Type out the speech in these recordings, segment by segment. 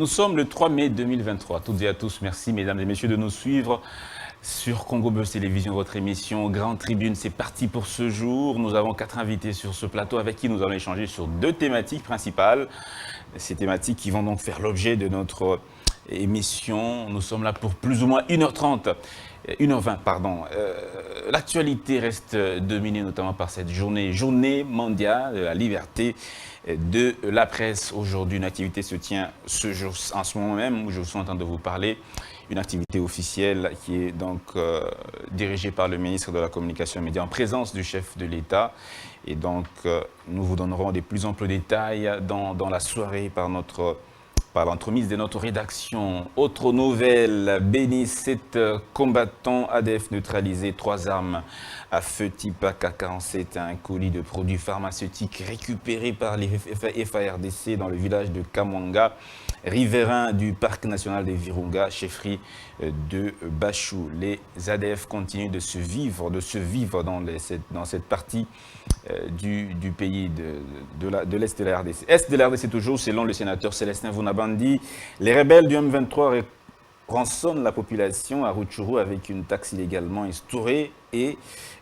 Nous sommes le 3 mai 2023. Toutes et à tous, merci mesdames et messieurs de nous suivre sur Congo Buzz Télévision, votre émission Grande Tribune. C'est parti pour ce jour. Nous avons 4 invités sur ce plateau avec qui nous allons échanger sur 2 thématiques principales. Ces thématiques qui vont donc faire l'objet de notre émission. Nous sommes là pour plus ou moins 1h30. 1h20, pardon. L'actualité reste dominée notamment par cette journée mondiale de la liberté de la presse. Aujourd'hui, une activité se tient ce jour, en ce moment même où je suis en train de vous parler. Une activité officielle qui est donc dirigée par le ministre de la Communication et Médias en présence du chef de l'État. Et donc, nous vous donnerons des plus amples détails dans la soirée par l'entremise de notre rédaction. Autre nouvelle, Béni, 7 combattants ADF neutralisés, 3 armes à feu type AK-47, un colis de produits pharmaceutiques récupérés par les FARDC dans le village de Kamwanga, riverain du parc national des Virunga, chefferie de Bachou. Les ADF continuent de se vivre dans cette partie du pays de l'Est de la RDC. Est de la RDC toujours, selon le sénateur Célestin Vunabandi, les rebelles du M23 rançonnent la population à Rutshuru avec une taxe illégalement instaurée et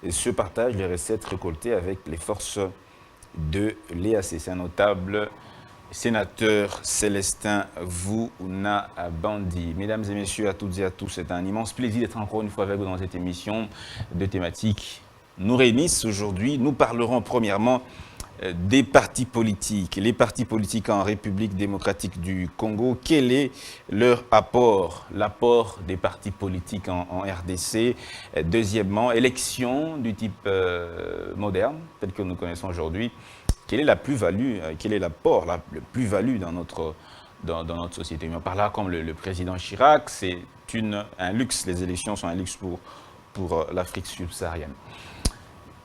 se partagent les recettes récoltées avec les forces de l'EAC. C'est un notable sénateur Célestin Vunabandi. Mesdames et messieurs, à toutes et à tous, c'est un immense plaisir d'être encore une fois avec vous dans cette émission. 2 thématiques nous réunissent aujourd'hui. Nous parlerons premièrement des partis politiques. Les partis politiques en République démocratique du Congo, quel est leur apport, l'apport des partis politiques en RDC? Deuxièmement, élection du type moderne, tel que nous connaissons aujourd'hui. Quelle est la plus-value, quel est l'apport, la plus-value dans notre société? On parlera comme le président Chirac, c'est un luxe, les élections sont un luxe pour l'Afrique subsaharienne.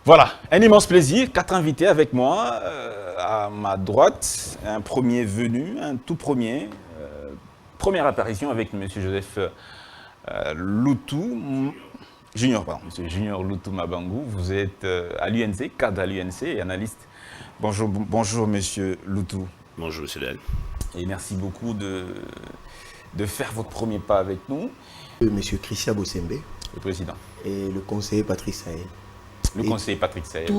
Voilà, un immense plaisir, 4 invités avec moi, à ma droite, un premier venu, un tout premier, première apparition avec M. Joseph Loutou, M. Junior Loutou Mabangou, vous êtes à l'UNC, cadre à l'UNC et analyste. Bonjour Monsieur Loutou. Bonjour Monsieur Del. Et merci beaucoup de faire votre premier pas avec nous. Monsieur Christian Bossembe, le président. Et le conseiller Patrick Sahel. Le conseiller Patrick Sahel.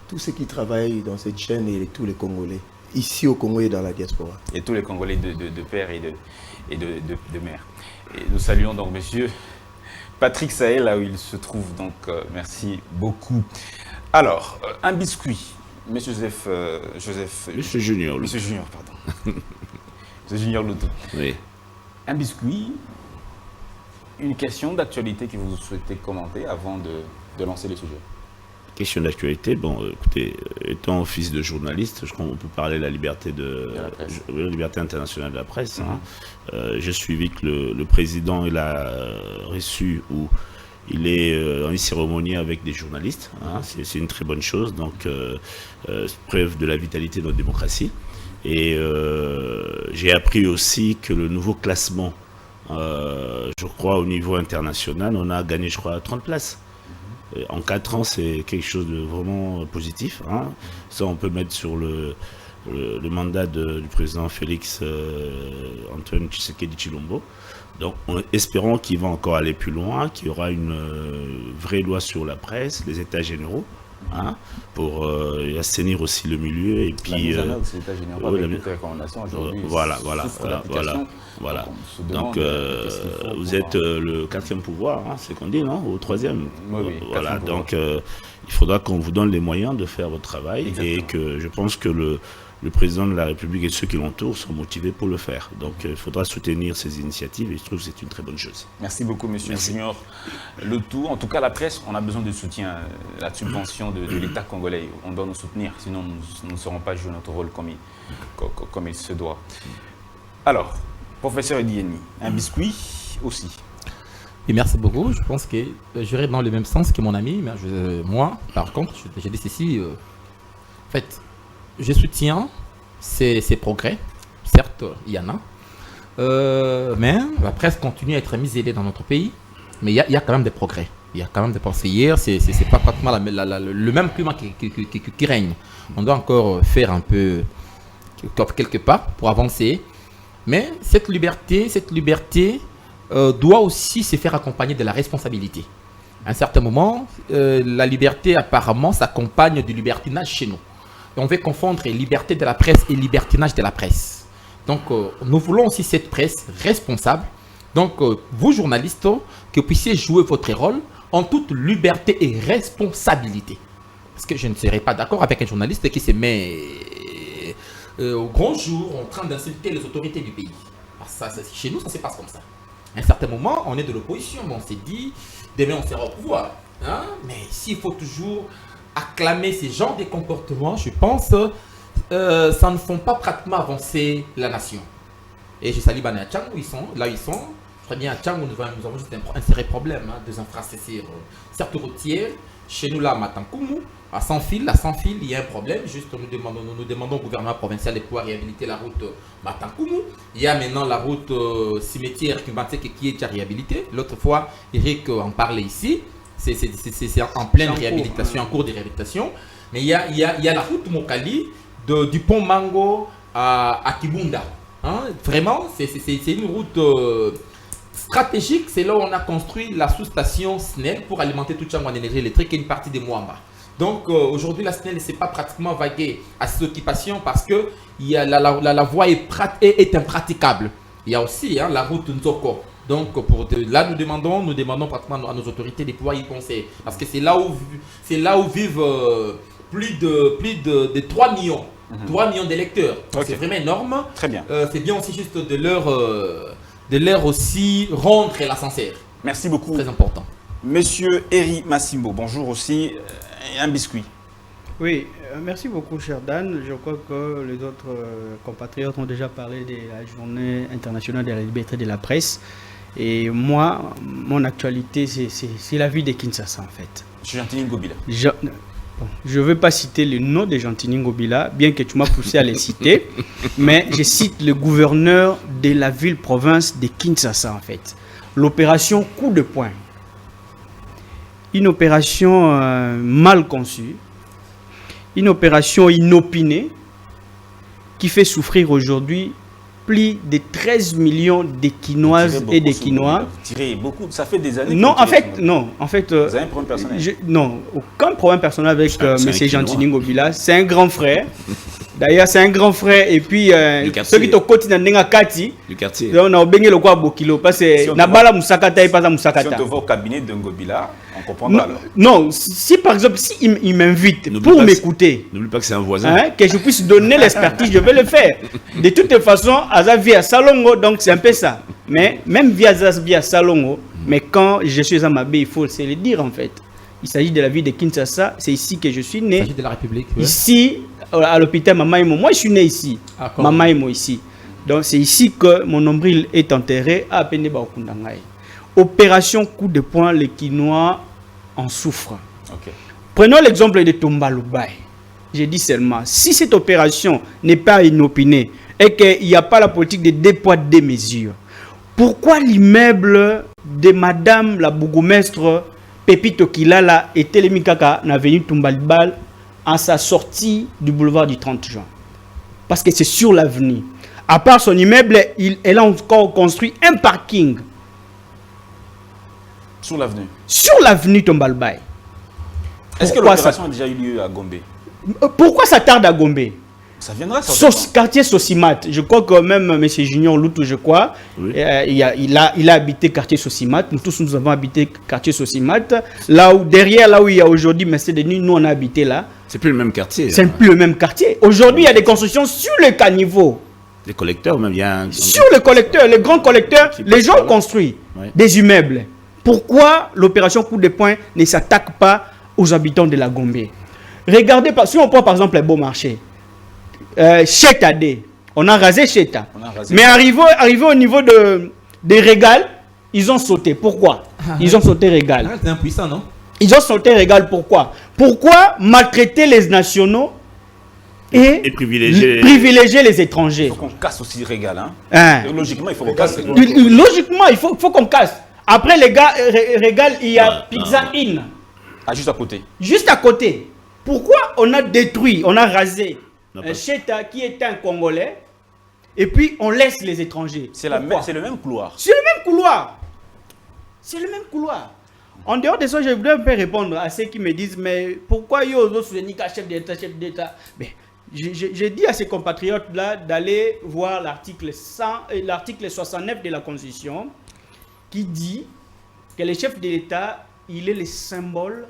Tous ceux qui travaillent dans cette chaîne et tous les Congolais, ici au Congo et dans la diaspora. Et tous les Congolais de père et de mère. Et nous saluons donc Monsieur Patrick Sahel, là où il se trouve. Donc merci beaucoup. Alors, un biscuit. Monsieur Junior, pardon. Monsieur Junior Loutou. Oui. Un biscuit, une question d'actualité que vous souhaitez commenter avant de lancer le sujet. Question d'actualité, bon, écoutez, étant fils de journaliste, je crois qu'on peut parler de la liberté la liberté internationale de la presse. J'ai suivi que le président, il a reçu il est en cérémonie avec des journalistes, c'est une très bonne chose, donc preuve de la vitalité de notre démocratie. Et j'ai appris aussi que le nouveau classement, je crois au niveau international, on a gagné, je crois, 30 places. En 4 ans, c'est quelque chose de vraiment positif. Ça, on peut mettre sur le mandat du président Félix Antoine Tshisekedi Tshilombo. Donc, espérons qu'il va encore aller plus loin, qu'il y aura une vraie loi sur la presse, les états généraux, pour assainir aussi le milieu. Et puis, la mise en œuvre de ces états généraux avec toutes les recommandations aujourd'hui. Voilà. Donc, vous êtes le 4e pouvoir, c'est qu'on dit, non? Au 3e. Oui, voilà, donc il faudra qu'on vous donne les moyens de faire votre travail. Exactement. Et que je pense que le président de la République et ceux qui l'entourent sont motivés pour le faire. Donc il faudra soutenir ces initiatives et je trouve que c'est une très bonne chose. Merci beaucoup Monsieur Junior Loutou. En tout cas, la presse, on a besoin de soutien, la subvention de l'État congolais. On doit nous soutenir, sinon nous ne saurons pas jouer notre rôle comme il se doit. Alors, professeur Edieni, un biscuit aussi. Et merci beaucoup. Je pense que j'irai dans le même sens que mon ami. Mais moi, par contre, j'ai dit ceci. En fait, je soutiens ces progrès. Certes, il y en a. Mais la presse continue à être muselée dans notre pays. Mais il y a quand même des progrès. Il y a quand même des progrès. Hier, c'est pas pratiquement le même climat qui règne. On doit encore faire un peu quelques pas pour avancer. Mais cette liberté doit aussi se faire accompagner de la responsabilité. À un certain moment, la liberté apparemment s'accompagne du libertinage chez nous. Et on veut confondre liberté de la presse et libertinage de la presse. Donc, nous voulons aussi cette presse responsable. Donc, vous journalistes, que vous puissiez jouer votre rôle en toute liberté et responsabilité. Parce que je ne serai pas d'accord avec un journaliste qui se met au grand jour en train d'insulter les autorités du pays. Chez nous, ça se passe comme ça. À un certain moment, on est de l'opposition, mais on s'est dit, demain on sera au pouvoir. Hein? Mais s'il faut toujours acclamer ce genre de comportements, je pense, ça ne font pas pratiquement avancer la nation. Et je salue Bana Tchang, où ils sont, là ils sont. Très bien, à Tchang, nous avons juste un sérieux problème des infrastructures, certes routières. Chez nous, là, à Matankoumou, à Sans-Fil, il y a un problème. Juste, nous demandons au gouvernement provincial de pouvoir réhabiliter la route Matankoumou. Il y a maintenant la route cimetière Kubantek qui est déjà réhabilitée. L'autre fois, Eric en parlait ici. C'est en pleine réhabilitation, en cours de réhabilitation. Mais il y a la route Mokali du pont Mango à Kibunda. Hein? Vraiment, c'est une route stratégique. C'est là où on a construit la sous-station SNEL pour alimenter tout Tchang en énergie électrique et une partie des Mwamba. Donc aujourd'hui, la SNEL ne s'est pas pratiquement vaguée à ses occupations parce que la voie est impraticable. Il y a aussi la route Nzoko. Donc là, nous demandons pratiquement à nos autorités de pouvoir y penser. Parce que c'est là où vivent plus de 3 millions. 3 millions d'électeurs. Okay. C'est vraiment énorme. Très bien. C'est bien aussi juste de leur aussi rendre l'ascenseur. Merci beaucoup. Très important. Monsieur Eri Massimbo, bonjour aussi. Un biscuit. Oui, merci beaucoup, cher Dan. Je crois que les autres compatriotes ont déjà parlé de la journée internationale de la liberté de la presse. Et moi, mon actualité, c'est la vie de Kinshasa, en fait. Monsieur Gentini Ngobila. Je ne veux pas citer le nom de Gentini Ngobila, bien que tu m'as poussé à les citer, mais je cite le gouverneur de la ville-province de Kinshasa, en fait. L'opération coup de poing. Une opération mal conçue, une opération inopinée qui fait souffrir aujourd'hui plus de 13 millions de Quinoises et de Quinois. Tirez beaucoup, ça fait des années. Non, en fait, vous avez un problème personnel? Non, aucun problème personnel avec M. Gentini Ngobila. C'est un grand frère. D'ailleurs, c'est un grand frère. Et puis, ceux qui te côté dans Kati, du quartier. On a obéi le quoi Bokilo. Parce que Nabala Musakata et pas Musakata. Si on te voit au cabinet de Ngobila, on comprendra alors. Non, si par exemple, il m'invite pour m'écouter, n'oublie pas que c'est un voisin. Que je puisse donner l'expertise, je vais le faire. De toute façon, Aza via Salongo, donc c'est un peu ça. Mais même via Salongo, mais quand je suis à Mabé, il faut se le dire en fait. Il s'agit de la ville de Kinshasa, c'est ici que je suis né. Il s'agit de la République. Oui. Ici, à l'hôpital Mamaïmo. Moi, je suis né ici. Mamaïmo ici. Donc, c'est ici que mon nombril est enterré à Peneba Okundangaï. Opération coup de poing, les Quinois en souffrent. Okay. Prenons l'exemple de Tomba Lubai. J'ai dit seulement, si cette opération n'est pas inopinée et qu'il n'y a pas la politique de 2 poids 2 mesures, pourquoi l'immeuble de Madame la bourgmestre Pepito Kilala et Télémikaka n'a venu Tombalibal à sa sortie du boulevard du 30 juin? Parce que c'est sur l'avenue. À part son immeuble, elle a encore construit un parking. Sur l'avenue? Sur l'avenue Tombalbaï. Est-ce que l'opération a déjà eu lieu à Gombe? Pourquoi ça tarde à Gombe? Ça viendra, ça. Quartier Sosimat. Je crois que même M. Junior Loutou, je crois, oui. Il a habité quartier Sosimat. Nous tous, nous avons habité quartier Sosimat. Là où il y a aujourd'hui Mercedes-Denis, nous on a habité là. C'est plus le même quartier. C'est plus le même quartier. Aujourd'hui, il y a des constructions sur le caniveau. Les collecteurs, même bien. Sur le collecteur, les grands collecteurs, les gens construisent des immeubles. Pourquoi l'opération coup de poing ne s'attaque pas aux habitants de la Gombe? Regardez, si on prend par exemple les beaux marchés. Cheta D. On a rasé Cheta. Mais arrivé au niveau des Régal, ils ont sauté. Pourquoi? Ils ont sauté Régal. C'est impuissant, non? Ils ont sauté Régal. Pourquoi? Pourquoi maltraiter les nationaux et privilégier les étrangers? Il faut qu'on casse aussi Régal. Hein? Logiquement, il faut qu'on casse. Logiquement, il faut qu'on casse. Après les gars, Régal, il y a Pizza Inn. Ah, juste à côté. Juste à côté. Pourquoi on a détruit, on a rasé Cheta qui est un Congolais et puis on laisse les étrangers. C'est le même couloir. C'est le même couloir. C'est le même couloir. En dehors de ça, je voudrais un peu répondre à ceux qui me disent, mais pourquoi ils osent soutenir chef d'État. Mais j'ai dit à ces compatriotes-là d'aller voir l'article 69 de la Constitution qui dit que le chef de l'État, il est le symbole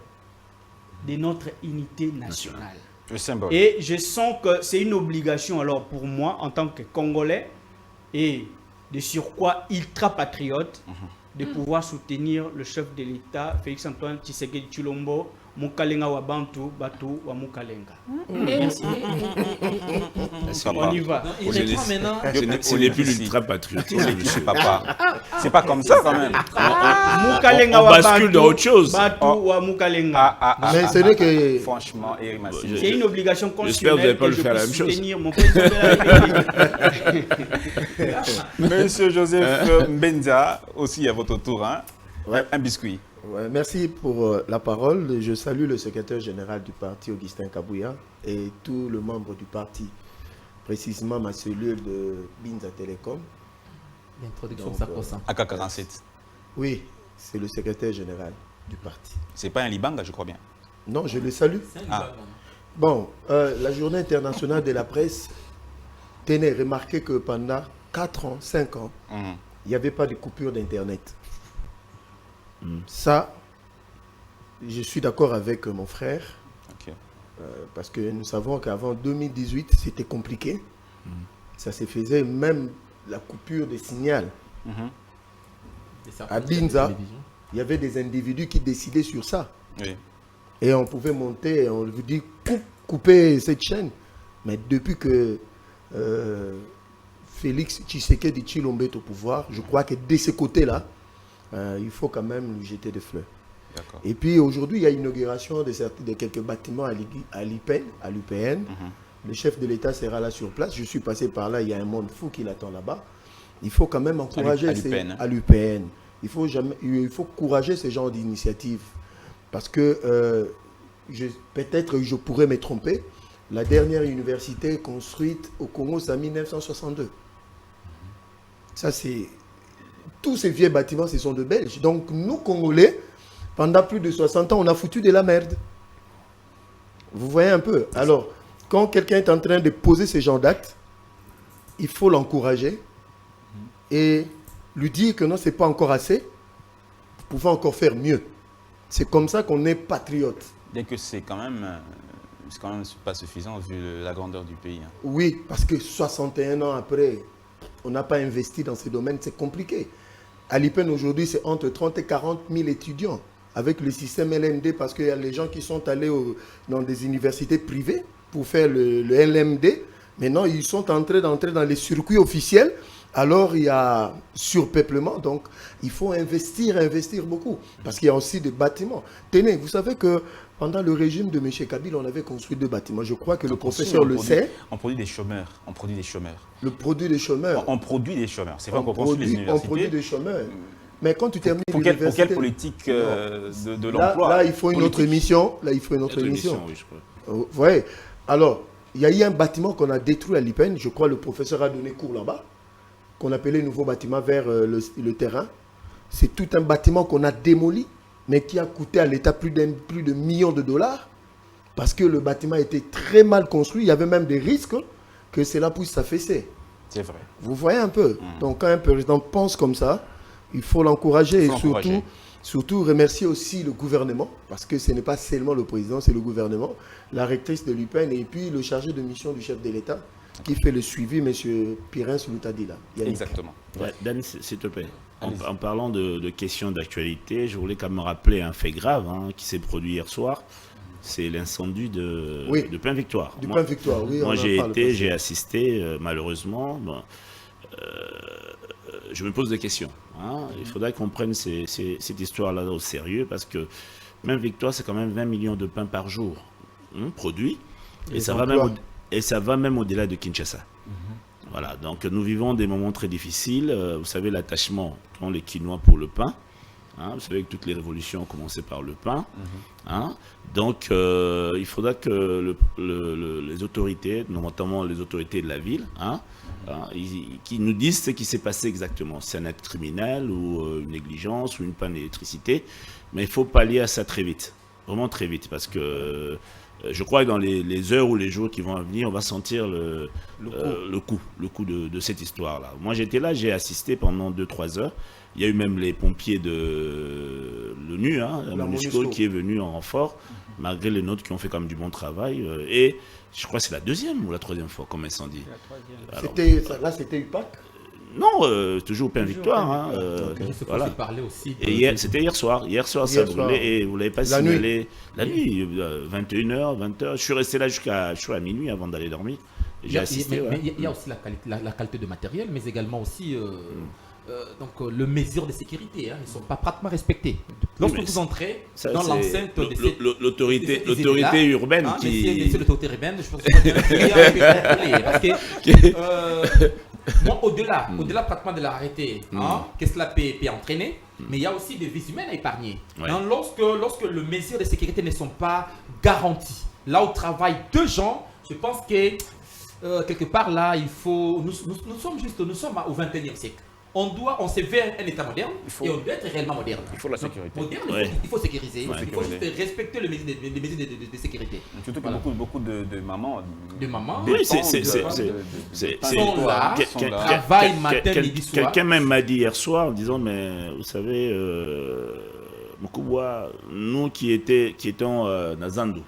de notre unité nationale. Le symbole. Et je sens que c'est une obligation alors pour moi en tant que Congolais et de surcroît ultra-patriote de pouvoir soutenir le chef de l'État, Félix-Antoine Tshisekedi Tshilombo, Mukalenga wa Bantu, Batu wa Mukalenga. Merci. On y va. Ce n'est plus l'ultra-patriotisme. C'est pas comme ça quand même. Mukalenga wa bascule dans autre chose. Batu wa Mukalenga. Mais c'est vrai que... Franchement, Eric Massine. C'est une obligation J'espère que vous n'allez constitutionnelle pas que le je faire la peux même chose. soutenir mon président de la République. Monsieur Joseph Mbenza, aussi à votre tour, hein? Ouais. Un biscuit. Ouais, merci pour la parole. Je salue le secrétaire général du parti, Augustin Kabouya, et tous les membres du parti, précisément ma cellule de Binza Telecom. L'introduction, ça pour ça. AK-47. Oui, c'est le secrétaire général du parti. C'est pas un Libanga, je crois bien. Non, je le salue. Bon, la journée internationale de la presse, tenez, remarquez que pendant 4 ans, 5 ans, il n'y avait pas de coupure d'Internet. Ça, je suis d'accord avec mon frère, parce que nous savons qu'avant 2018, c'était compliqué. Ça se faisait, même la coupure de signal. À Binza, il y avait des individus qui décidaient sur ça. Oui. Et on pouvait monter, et on lui dit, couper cette chaîne. Mais depuis que Félix Tshisekedi Tshilombo est au pouvoir, je crois que de ce côté-là, il faut quand même lui jeter des fleurs. Et puis aujourd'hui, il y a l'inauguration de quelques bâtiments à l'UPN. Le chef de l'État sera là sur place. Je suis passé par là, il y a un monde fou qui l'attend là-bas. Il faut quand même encourager à l'UPN. Il faut encourager ce genre d'initiative. Parce que peut-être je pourrais me tromper. La dernière université construite au Congo, c'est en 1962. Ça, c'est... Tous ces vieux bâtiments, ce sont de Belges. Donc, nous, Congolais, pendant plus de 60 ans, on a foutu de la merde. Vous voyez un peu. Alors, quand quelqu'un est en train de poser ce genre d'actes, il faut l'encourager et lui dire que non, ce n'est pas encore assez. Vous pouvez encore faire mieux. C'est comme ça qu'on est patriote. Bien que c'est quand même pas suffisant vu la grandeur du pays. Hein. Oui, parce que 61 ans après, on n'a pas investi dans ces domaines, c'est compliqué. À l'IPEN aujourd'hui, c'est entre 30 et 40 000 étudiants avec le système LMD, parce qu'il y a les gens qui sont allés dans des universités privées pour faire le LMD. Maintenant, ils sont en train d'entrer dans les circuits officiels. Alors, il y a surpeuplement. Donc, il faut investir beaucoup. Parce qu'il y a aussi des bâtiments. Tenez, vous savez que pendant le régime de M. Kabila, on avait construit 2 bâtiments. Je crois que le professeur le sait. On produit des chômeurs. Le produit des chômeurs. On produit des chômeurs. C'est pas qu'on construit les universités. On produit des chômeurs. Mais quand tu termines pour quelle politique de l'emploi? Là, il faut une autre émission. Oui, je crois. Ouais. Alors, il y a eu un bâtiment qu'on a détruit à l'IPEN. Je crois que le professeur a donné cours là-bas, qu'on appelait nouveau bâtiment vers le terrain. C'est tout un bâtiment qu'on a démoli, mais qui a coûté à l'État plus de millions de dollars, parce que le bâtiment était très mal construit. Il y avait même des risques que cela puisse s'affaisser. C'est vrai. Vous voyez un peu. Donc quand un président pense comme ça, il faut l'encourager et surtout remercier aussi le gouvernement, parce que ce n'est pas seulement le président, c'est le gouvernement, la rectrice de l'UPN et puis le chargé de mission du chef de l'État qui fait le suivi, M. Pirin Soulutadila. Exactement. Ouais, Dan, s'il te plaît, en parlant de questions d'actualité, je voulais quand même rappeler un fait grave qui s'est produit hier soir. C'est l'incendie de Pain Victoire. Pain Victoire, oui. Moi, j'ai assisté, malheureusement. Je me pose des questions. Il faudrait qu'on prenne cette histoire-là au sérieux, parce que Pain Victoire, c'est quand même 20 millions de pains par jour produits. Et ça va même au-delà de Kinshasa. Voilà, donc nous vivons des moments très difficiles. Vous savez, l'attachement qu'ont les Kinois pour le pain. Vous savez que toutes les révolutions ont commencé par le pain. Donc, il faudra que les autorités, notamment les autorités de la ville, hein, qui nous disent ce qui s'est passé exactement. C'est un acte criminel ou une négligence ou une panne d'électricité. Mais il faut pallier à ça très vite. Vraiment très vite. Parce que je crois que dans les heures ou les jours qui vont venir, on va sentir le coup de cette histoire-là. Moi, j'étais là, j'ai assisté pendant 2-3 heures. Il y a eu même les pompiers de l'ONU, hein, la MONUSCO, qui est venu en renfort, malgré les nôtres qui ont fait quand même du bon travail. Et je crois que c'est la 2e ou la 3e fois comme incendie. Là, c'était UPAC? Non, toujours Pain Victoire. Hein, voilà. Aussi de... Et c'était hier soir. Hier soir, ça brûlait. Et vous ne l'avez pas signalé. La nuit, 21h, 20h. Je suis resté là jusqu'à minuit avant d'aller dormir. J'ai assisté. Mais il y a aussi la qualité de matériel, mais également aussi... donc, les mesures de sécurité ne sont pas pratiquement respectées. Lorsque vous entrez dans l'enceinte de l'autorité urbaine qui... C'est l'autorité urbaine, je pense que parce que moi, au-delà pratiquement de l'arrêté, que cela peut entraîner, mais il y a aussi des vies humaines à épargner. Ouais. Hein, lorsque les mesures de sécurité ne sont pas garanties, là où travaillent 2 gens, je pense que quelque part là, il faut... Nous sommes au 21e siècle. On se veut un État moderne et on doit être réellement moderne. Il faut la sécurité. Moderne, il faut sécuriser. Il faut juste respecter les mesures de sécurité. Surtout que beaucoup de mamans. De mamans. Oui, sont là, travaillent matin, midi, soir. Quelqu'un même m'a dit hier soir en disant, mais vous savez, Mukubwa, nous qui étions Nazandu,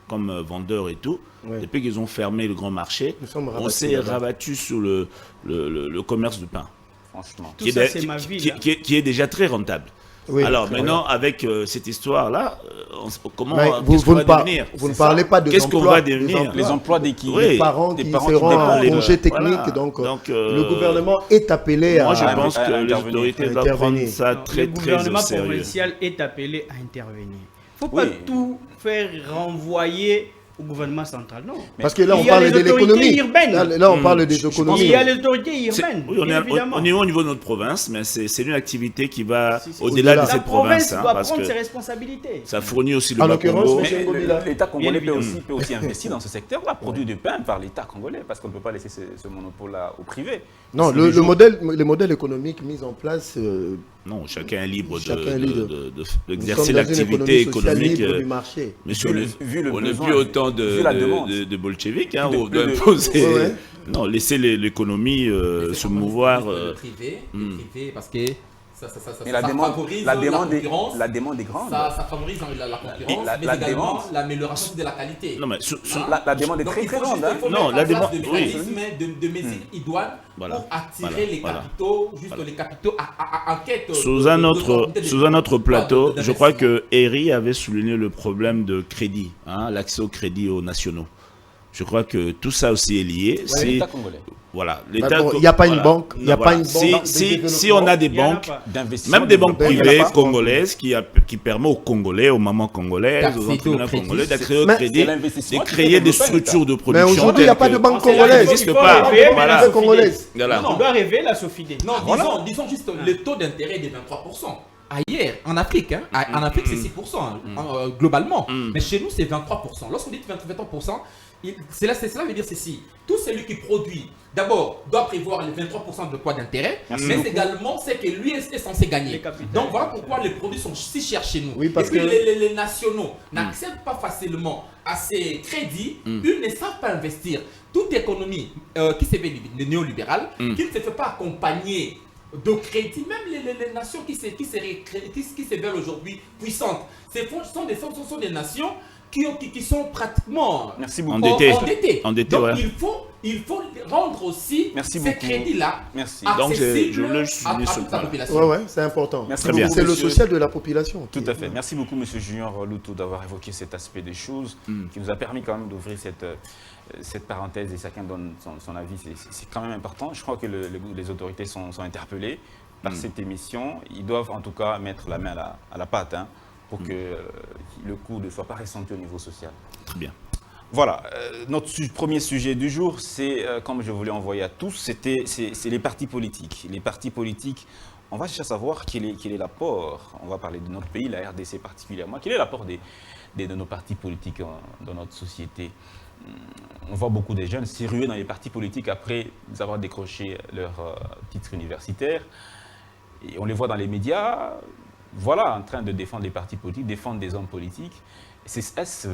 comme vendeurs et tout, depuis qu'ils ont fermé le grand marché, on s'est rabattu sur le commerce du pain. Franchement. Qui est déjà très rentable. Oui, alors maintenant, avec cette histoire-là, comment qu'est-ce qu'on va devenir? Vous ne parlez pas de qu'est-ce qu'on va devenir? Les emplois des parents qui seront en congé technique. Donc, le gouvernement est appelé à... Moi, je pense que les autorités doivent prendre ça très, très au sérieux. Le gouvernement provincial est appelé à intervenir. Il ne faut pas tout faire renvoyer au gouvernement central, non. Parce que là, on parle de l'économie. Là, on parle des économies. Il y a les autorités urbaines. Oui, on est au niveau de notre province, mais c'est une activité qui va au-delà de cette province. La province doit prendre ses responsabilités. Ça fournit aussi le Bas-Congo. L'État congolais peut aussi investir dans ce secteur-là, produit du pain par l'État congolais, parce qu'on ne peut pas laisser ce monopole-là au privé. Non, le modèle économique mis en place... Non, chacun est libre d'exercer l'activité économique. Mais on n'a vu autant de bolcheviques ou d'imposer. Non, laisser l'économie se mouvoir. Le privé, parce que la demande est grande. Ça favorise la concurrence, mais également l'amélioration de la qualité. Non, mais la demande est très grande. Non, la demande de mesures idoines pour attirer les capitaux, les capitaux en quête. Sous un autre plateau, je crois que Eri avait souligné le problème de crédit, l'accès au crédit aux nationaux. Je crois que tout ça aussi est lié. L'État congolais. Voilà. Il n'y a pas une banque. Si on a des banques, même des banques privées congolaises qui permettent aux Congolais, aux mamans congolaises, aux entrepreneurs congolais d'accéder au crédit, de créer des structures de production. Mais aujourd'hui, il n'y a pas de banque congolaise. Il n'existe pas. On doit rêver la Sofidé. Non, disons juste le taux d'intérêt est de 23%. Ailleurs, en Afrique, en Afrique c'est 6% globalement, mais chez nous c'est 23%. Lorsqu'on dit 23%, cela veut dire ceci. Tout celui qui produit, d'abord, doit prévoir les 23% de poids d'intérêt, mais également c'est que lui est censé gagner. Donc voilà pourquoi les produits sont si chers chez nous. Oui, parce et puis les nationaux n'accèdent pas facilement à ces crédits, ils ne savent pas investir. Toute économie qui se veut néolibérale, qui ne se fait pas accompagner de crédit, même les nations qui se veulent aujourd'hui puissantes, ce sont des nations qui sont pratiquement endettées. Donc il faut rendre aussi ces crédits-là accessibles à toute la population. Oui, c'est important. C'est le social de la population. Tout à fait. Merci beaucoup, M. Junior Loutou, d'avoir évoqué cet aspect des choses qui nous a permis quand même d'ouvrir cette parenthèse et chacun donne son avis. C'est quand même important. Je crois que les autorités sont interpellées par cette émission. Ils doivent en tout cas mettre la main à la pâte pour que le coup ne soit pas ressenti au niveau social. Très bien. Voilà, notre premier sujet du jour, c'est, comme je voulais envoyer à tous, c'est les partis politiques. Les partis politiques, on va chercher à savoir quel est l'apport, on va parler de notre pays, la RDC particulièrement, quel est l'apport de nos partis politiques dans notre société. on voit beaucoup de jeunes s'y ruer dans les partis politiques après avoir décroché leur titre universitaire. Et on les voit dans les médias, voilà, en train de défendre les partis politiques, défendre des hommes politiques. Qu'est-ce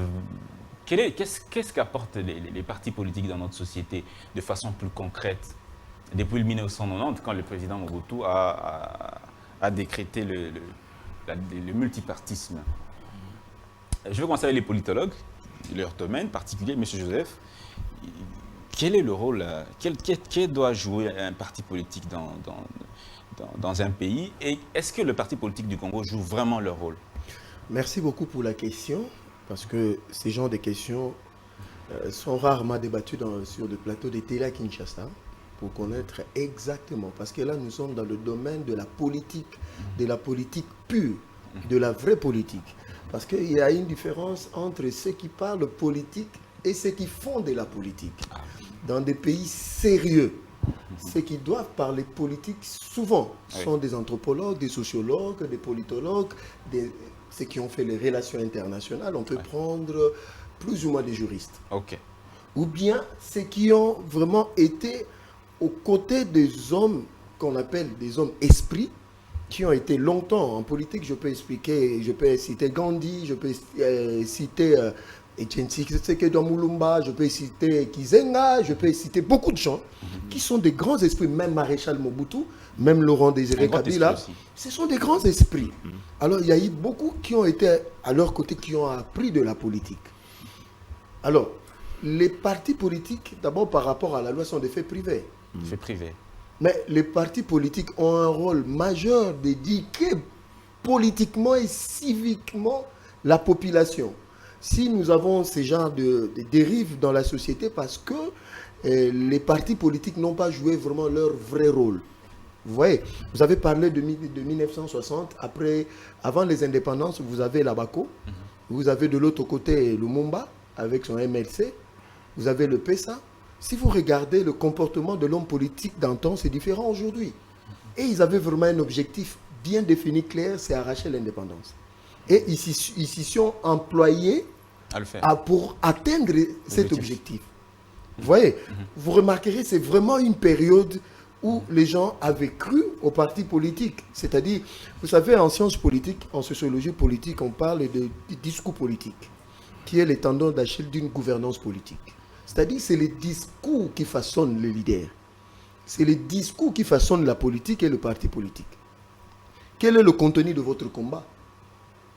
qu'apportent les partis politiques dans notre société de façon plus concrète? Depuis 1990, quand le président Mobutu a décrété le multipartisme. Je veux commencer avec les politologues, leur domaine particulier, M. Joseph. Quel est le rôle, quel doit jouer un parti politique dans un pays? Et est-ce que le parti politique du Congo joue vraiment leur rôle? Merci beaucoup pour la question, parce que ces genres de questions sont rarement débattues sur le plateau de télé à Kinshasa, pour connaître exactement, parce que là nous sommes dans le domaine de la politique pure, de la vraie politique. Parce qu'il y a une différence entre ceux qui parlent politique et ceux qui font de la politique. Dans des pays sérieux, ceux qui doivent parler politique souvent sont des anthropologues, des sociologues, des politologues, ceux qui ont fait les relations internationales. On peut prendre plus ou moins des juristes. Ou bien ceux qui ont vraiment été aux côtés des hommes qu'on appelle des hommes esprits, qui ont été longtemps en politique. Je peux citer Gandhi, je peux citer Etienne Tshisekedi Mulumba, je peux citer Kizenga, je peux citer beaucoup de gens qui sont des grands esprits, même Maréchal Mobutu, même Laurent Désiré Kabila, ce sont des grands esprits. Alors il y a eu beaucoup qui ont été à leur côté, qui ont appris de la politique. Alors, les partis politiques, d'abord par rapport à la loi, sont des faits privés. Faits privés. Mais les partis politiques ont un rôle majeur d'éduquer politiquement et civiquement la population. Si nous avons ce genre de dérives dans la société, parce que les partis politiques n'ont pas joué vraiment leur vrai rôle. Vous voyez, vous avez parlé de 1960, avant les indépendances, vous avez l'Abaco, vous avez de l'autre côté Lumumba avec son MLC, vous avez le PESA. Si vous regardez le comportement de l'homme politique d'antan, c'est différent aujourd'hui. Et ils avaient vraiment un objectif bien défini, clair, c'est arracher l'indépendance. Et ils s'y sont employés pour atteindre cet objectif. Vous voyez, vous remarquerez, c'est vraiment une période où les gens avaient cru aux partis politiques. C'est-à-dire, vous savez, en sciences politiques, en sociologie politique, on parle de discours politique, qui est le tendon d'Achille d'une gouvernance politique. C'est-à-dire, c'est les discours qui façonnent les leaders. C'est les discours qui façonnent la politique et le parti politique. Quel est le contenu de votre combat?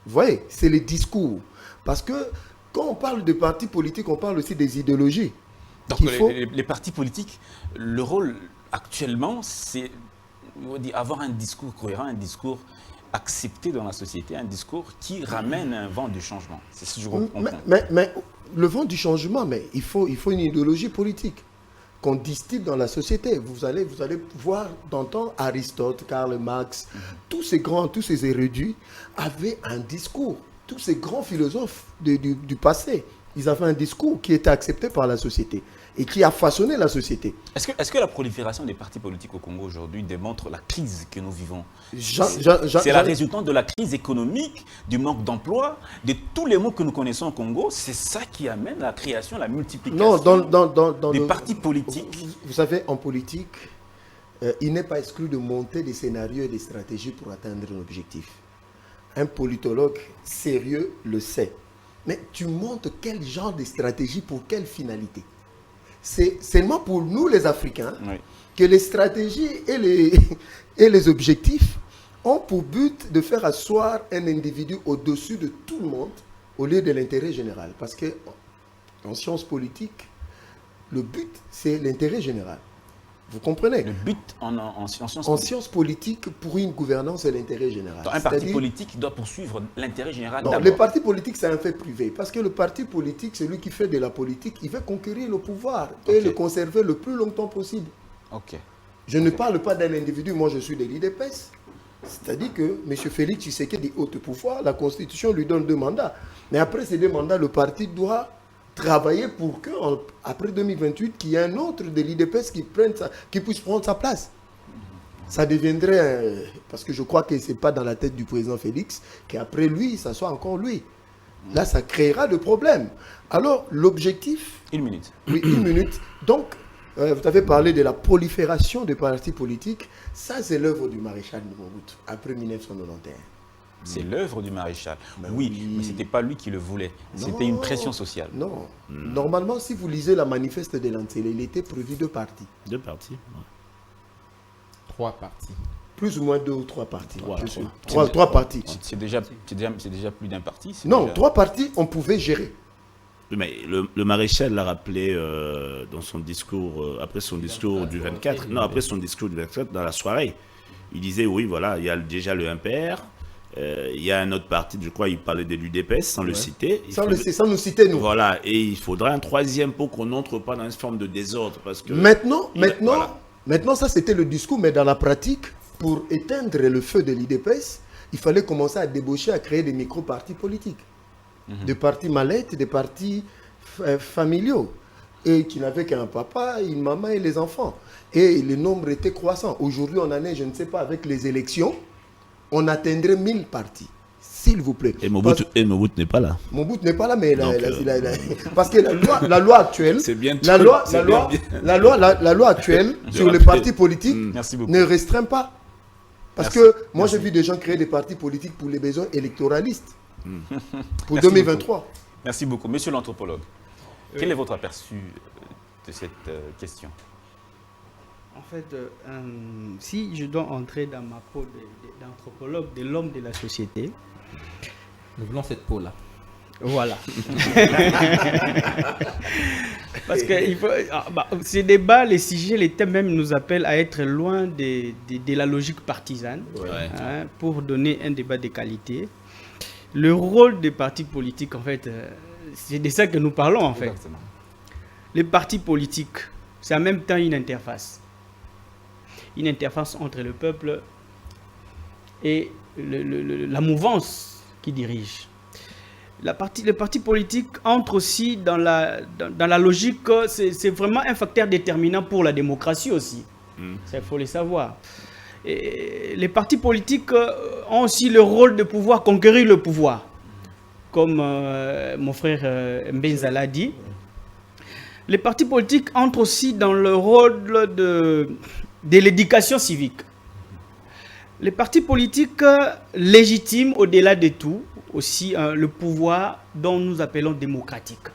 Vous voyez, c'est les discours. Parce que quand on parle de partis politiques, on parle aussi des idéologies. Donc les partis politiques, le rôle actuellement, c'est avoir un discours cohérent, un discours accepté dans la société, un discours qui ramène un vent du changement. C'est ce que je comprends. Mais le vent du changement, mais il faut une idéologie politique qu'on distille dans la société. Vous allez voir d'antan Aristote, Karl Marx, tous ces érudits avaient un discours. Tous ces grands philosophes du passé, ils avaient un discours qui était accepté par la société et qui a façonné la société. Est-ce que la prolifération des partis politiques au Congo aujourd'hui démontre la crise que nous vivons? C'est la résultante de la crise économique, du manque d'emploi, de tous les maux que nous connaissons au Congo. C'est ça qui amène la création, la multiplication des partis politiques. Vous savez, en politique, il n'est pas exclu de monter des scénarios et des stratégies pour atteindre un objectif. Un politologue sérieux le sait. Mais tu montes quel genre de stratégie pour quelle finalité? C'est seulement pour nous les Africains que les stratégies et les objectifs ont pour but de faire asseoir un individu au-dessus de tout le monde au lieu de l'intérêt général. Parce que en sciences politiques, le but c'est l'intérêt général. Vous comprenez? Le but en sciences politiques, pour une gouvernance, c'est l'intérêt général. Donc un parti politique doit poursuivre l'intérêt général d'abord. Le parti politique, c'est un fait privé. Parce que le parti politique, celui qui fait de la politique, il veut conquérir le pouvoir et le conserver le plus longtemps possible. Je ne parle pas d'un individu, moi je suis de l'IDPS. C'est-à-dire que M. Félix Tshisekedi est haut pouvoir, la Constitution lui donne 2 mandats. Mais après ces 2 mandats, le parti doit travailler pour qu'après 2028, qu'il y ait un autre de l'IDPS qui puisse prendre sa place. Ça deviendrait, parce que je crois que ce n'est pas dans la tête du président Félix, qu'après lui, ça soit encore lui. Là, ça créera de problèmes. Alors, l'objectif... 1 minute. Oui, 1 minute. Donc, vous avez parlé de la prolifération des partis politiques. Ça, c'est l'œuvre du maréchal Mobutu, après 1991. C'est l'œuvre du maréchal. Oui, mais ce n'était pas lui qui le voulait. C'était une pression sociale. Non. Normalement, si vous lisez la manifeste de l'Antille, il était prévu 2 partis. 2 partis. 3 partis. Plus ou moins 2 ou 3 partis. 3 partis. C'est déjà plus d'un parti. Non, déjà... 3 partis, on pouvait gérer. Mais le maréchal l'a rappelé dans son discours, après son discours du 24. Non, après son discours du 24, dans la soirée. Il disait, oui, voilà, il y a déjà le MPR. Il y a un autre parti, je crois, il parlait de l'UDPS sans le citer. Sans nous citer, nous. Voilà, et il faudra un 3e pour qu'on n'entre pas dans une forme de désordre. Parce que Maintenant, ça c'était le discours, mais dans la pratique, pour éteindre le feu de l'UDPS, il fallait commencer à débaucher, à créer des micro-partis politiques. Des partis mallettes, des partis familiaux, et qui n'avaient qu'un papa, une maman et les enfants. Et le nombre était croissant. Aujourd'hui, on en est, je ne sais pas, avec les élections, on atteindrait 1000 partis, s'il vous plaît. Et Mobutu n'est pas là. Mobutu n'est pas là, mais parce que la loi actuelle, la loi actuelle sur les partis politiques ne restreint pas. Parce que moi, j'ai vu des gens créer des partis politiques pour les besoins électoralistes. Pour 2023. Beaucoup. Merci beaucoup. Monsieur l'anthropologue, quel est votre aperçu de cette question? En fait, si je dois entrer dans ma peau d'anthropologue, de l'homme de la société... Nous voulons cette peau-là. Voilà. Parce que ces débats, les sujets, les thèmes même nous appellent à être loin de la logique partisane, pour donner un débat de qualité. Le rôle des partis politiques, en fait, c'est de ça que nous parlons, en fait. Exactement. Les partis politiques, c'est en même temps une interface. Une interface entre le peuple et la mouvance qui dirige. Les partis politiques entrent aussi dans la logique, c'est vraiment un facteur déterminant pour la démocratie aussi. Il faut le savoir. Et les partis politiques ont aussi le rôle de pouvoir conquérir le pouvoir. Comme mon frère Mbenza l'a dit. Les partis politiques entrent aussi dans le rôle de l'éducation civique. Les partis politiques légitiment au-delà de tout aussi le pouvoir dont nous appelons démocratique.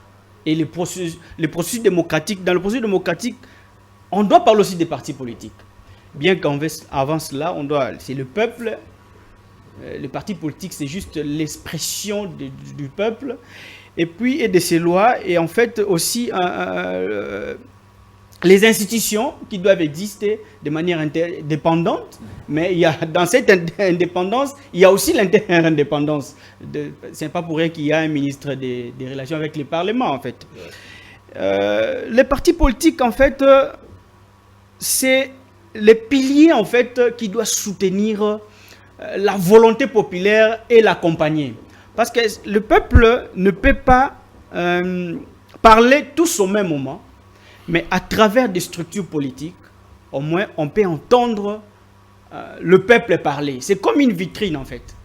Et les processus démocratiques, dans le processus démocratique, on doit parler aussi des partis politiques. Bien qu'avant cela, c'est le peuple. Le parti politique, c'est juste l'expression du peuple. Et puis, et de ses lois. Et en fait, aussi, les institutions qui doivent exister de manière indépendante. Mais dans cette indépendance, il y a aussi l'interdépendance. Ce n'est pas pour rien qu'il y a un ministre des Relations avec le Parlement, en fait. Les partis politiques, en fait, c'est les piliers, en fait, qui doivent soutenir la volonté populaire et l'accompagner. Parce que le peuple ne peut pas parler tous au même moment, mais à travers des structures politiques, au moins, on peut entendre le peuple parler. C'est comme une vitrine, en fait,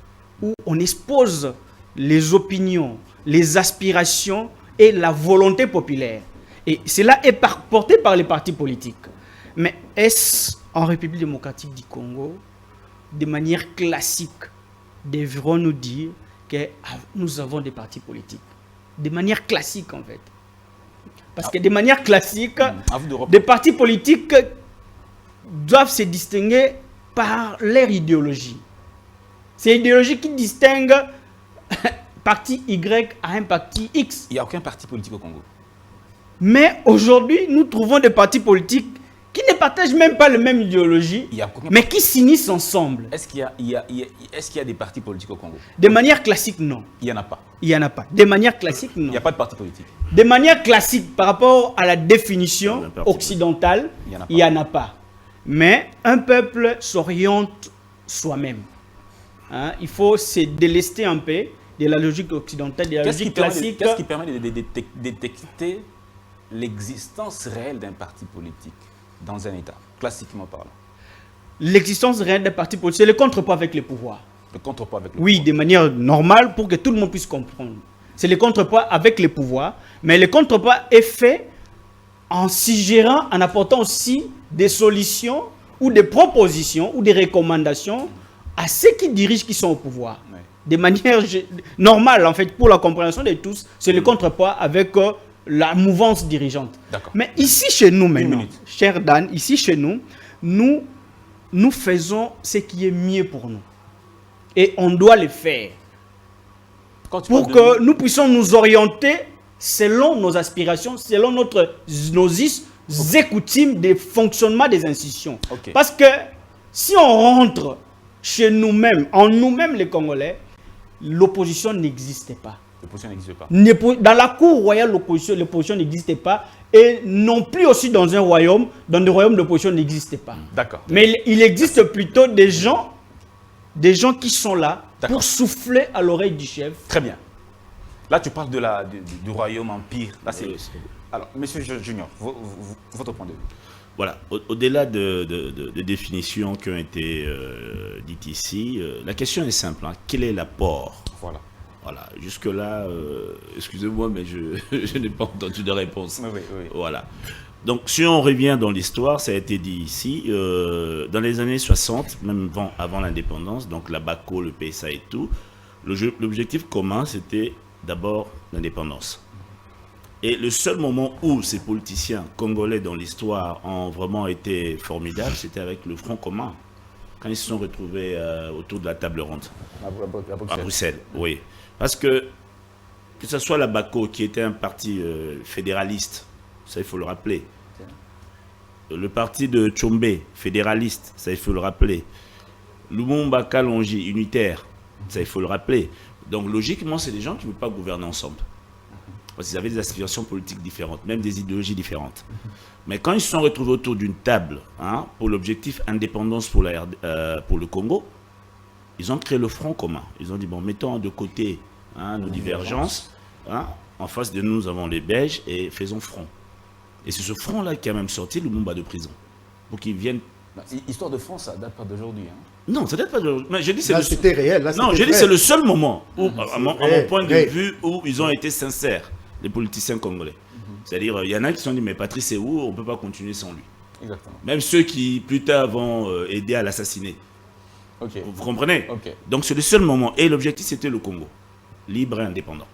où on expose les opinions, les aspirations et la volonté populaire. Et cela est porté par les partis politiques. Mais est-ce en République démocratique du Congo, de manière classique, devrons-nous dire que nous avons des partis politiques? De manière classique, en fait. Parce que de manière classique, des partis politiques doivent se distinguer par leur idéologie. C'est l'idéologie qui distingue parti Y à un parti X. Il n'y a aucun parti politique au Congo. Mais aujourd'hui, nous trouvons des partis politiques qui ne partagent même pas la même idéologie, mais qui s'unissent ensemble. Est-ce qu'il y a des partis politiques au Congo? De manière classique, non. Il n'y en a pas. Il n'y en a pas. De manière classique, non. Il n'y a pas de parti politique. De manière classique, par rapport à la définition occidentale, il n'y en a pas. Mais un peuple s'oriente soi-même. Hein? Il faut se délester un peu de la logique occidentale, de la logique classique. Qu'est-ce qui permet de détecter l'existence réelle d'un parti politique dans un État, classiquement parlant? L'existence réelle d'un parti politique, c'est le contrepoids avec le pouvoir. Le contrepoids avec le pouvoir. Oui, de manière normale pour que tout le monde puisse comprendre. C'est le contrepoids avec les pouvoirs, mais le contrepoids est fait en suggérant, en apportant aussi des solutions ou des propositions ou des recommandations à ceux qui dirigent, qui sont au pouvoir. Oui. De manière normale, en fait, pour la compréhension de tous, c'est le contrepoids avec la mouvance dirigeante. Mais ici chez nous maintenant, cher Dan, ici chez nous, nous faisons ce qui est mieux pour nous. Et on doit le faire. Pour que nous puissions nous orienter selon nos aspirations, selon nos coutumes de fonctionnement des institutions. Parce que si on rentre chez nous-mêmes, en nous-mêmes les Congolais, l'opposition n'existe pas. L'opposition n'existe pas. Dans la cour royale, l'opposition n'existe pas. Et non plus aussi dans un royaume, dans des royaumes, l'opposition n'existe pas. D'accord. Mais il existe plutôt des gens qui sont là pour souffler à l'oreille du chef. Très bien. Là, tu parles du royaume empire. Là, c'est... Alors, monsieur Junior, votre point de vue. Voilà, au-delà de définitions qui ont été dites ici, la question est simple. Hein. Quel est l'apport? Voilà, jusque-là, excusez-moi, mais je n'ai pas entendu de réponse. Oui. Voilà. Donc, si on revient dans l'histoire, ça a été dit ici, dans les années 60, même avant l'indépendance, donc la BACO, le PSA et tout, l'objectif commun, c'était d'abord l'indépendance. Et le seul moment où ces politiciens congolais dans l'histoire ont vraiment été formidables, c'était avec le Front commun, quand ils se sont retrouvés autour de la table ronde. À Bruxelles, oui. Parce que ce soit la BACO, qui était un parti fédéraliste, ça il faut le rappeler. Le parti de Tchombe, fédéraliste, ça il faut le rappeler. Lumumba Kalonji, unitaire, ça il faut le rappeler. Donc logiquement, c'est des gens qui ne veulent pas gouverner ensemble. Parce qu'ils avaient des aspirations politiques différentes, même des idéologies différentes. Mais quand ils se sont retrouvés autour d'une table, hein, pour l'objectif indépendance pour le Congo, ils ont créé le Front commun. Ils ont dit, bon, mettons de côté nos divergences. Hein, en face de nous, nous avons les Belges et faisons front. Et c'est ce front-là qui a même sorti Lumumba de prison. Pour qu'ils viennent... Histoire de France, ça date pas d'aujourd'hui. Hein. Non, ça date pas d'aujourd'hui. Mais je dis c'était réel. Là, non, je dis c'est le seul moment où, à mon point de vue, où ils ont été sincères, les politiciens congolais. C'est-à-dire, il y en a qui se sont dit, mais Patrice est où? On ne peut pas continuer sans lui. Exactement. Même ceux qui, plus tard, vont aider à l'assassiner. Vous comprenez? Donc, c'est le seul moment. Et l'objectif, c'était le Congo. Libre et indépendant.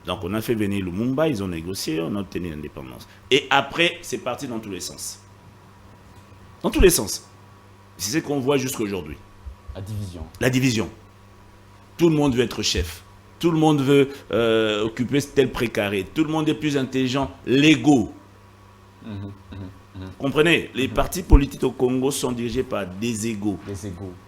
Donc, on a fait venir Lumumba, ils ont négocié, on a obtenu l'indépendance. Et après, c'est parti dans tous les sens. Dans tous les sens. C'est ce qu'on voit jusqu'à aujourd'hui. La division. La division. Tout le monde veut être chef. Tout le monde veut occuper tel précaré. Tout le monde est plus intelligent. L'ego. Comprenez? Les partis politiques au Congo sont dirigés par des égos.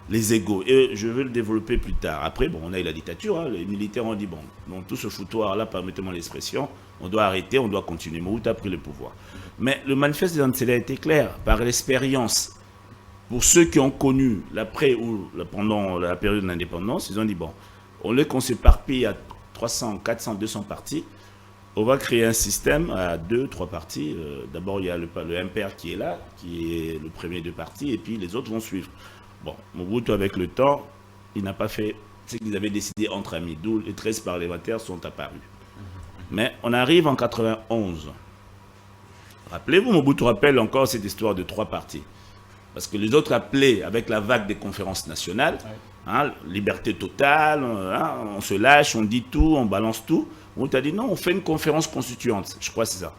Les égos. Et je vais le développer plus tard. Après, bon, on a eu la dictature. Hein. Les militaires ont dit, bon, dans tout ce foutoir-là, permettez-moi l'expression, on doit arrêter, on doit continuer. Mobutu a pris le pouvoir. Mais le manifeste des Antillais a été clair, par l'expérience. Pour ceux qui ont connu l'après ou pendant la période de l'indépendance, ils ont dit, bon, au lieu qu'on s'éparpille à 300, 400, 200 partis, on va créer un système à 2, 3 partis. D'abord, il y a le MPR qui est là, qui est le premier de partis, et puis les autres vont suivre. Bon, Mobutu, avec le temps, il n'a pas fait ce qu'ils avaient décidé entre amis, d'où les 13 parlementaires sont apparus. Mais on arrive en 91. Rappelez-vous, Mobutu rappelle encore cette histoire de 3 partis. Parce que les autres appelaient, avec la vague des conférences nationales, hein, liberté totale, hein, on se lâche, on dit tout, on balance tout. On t'a dit non, on fait une conférence constituante, je crois que c'est ça,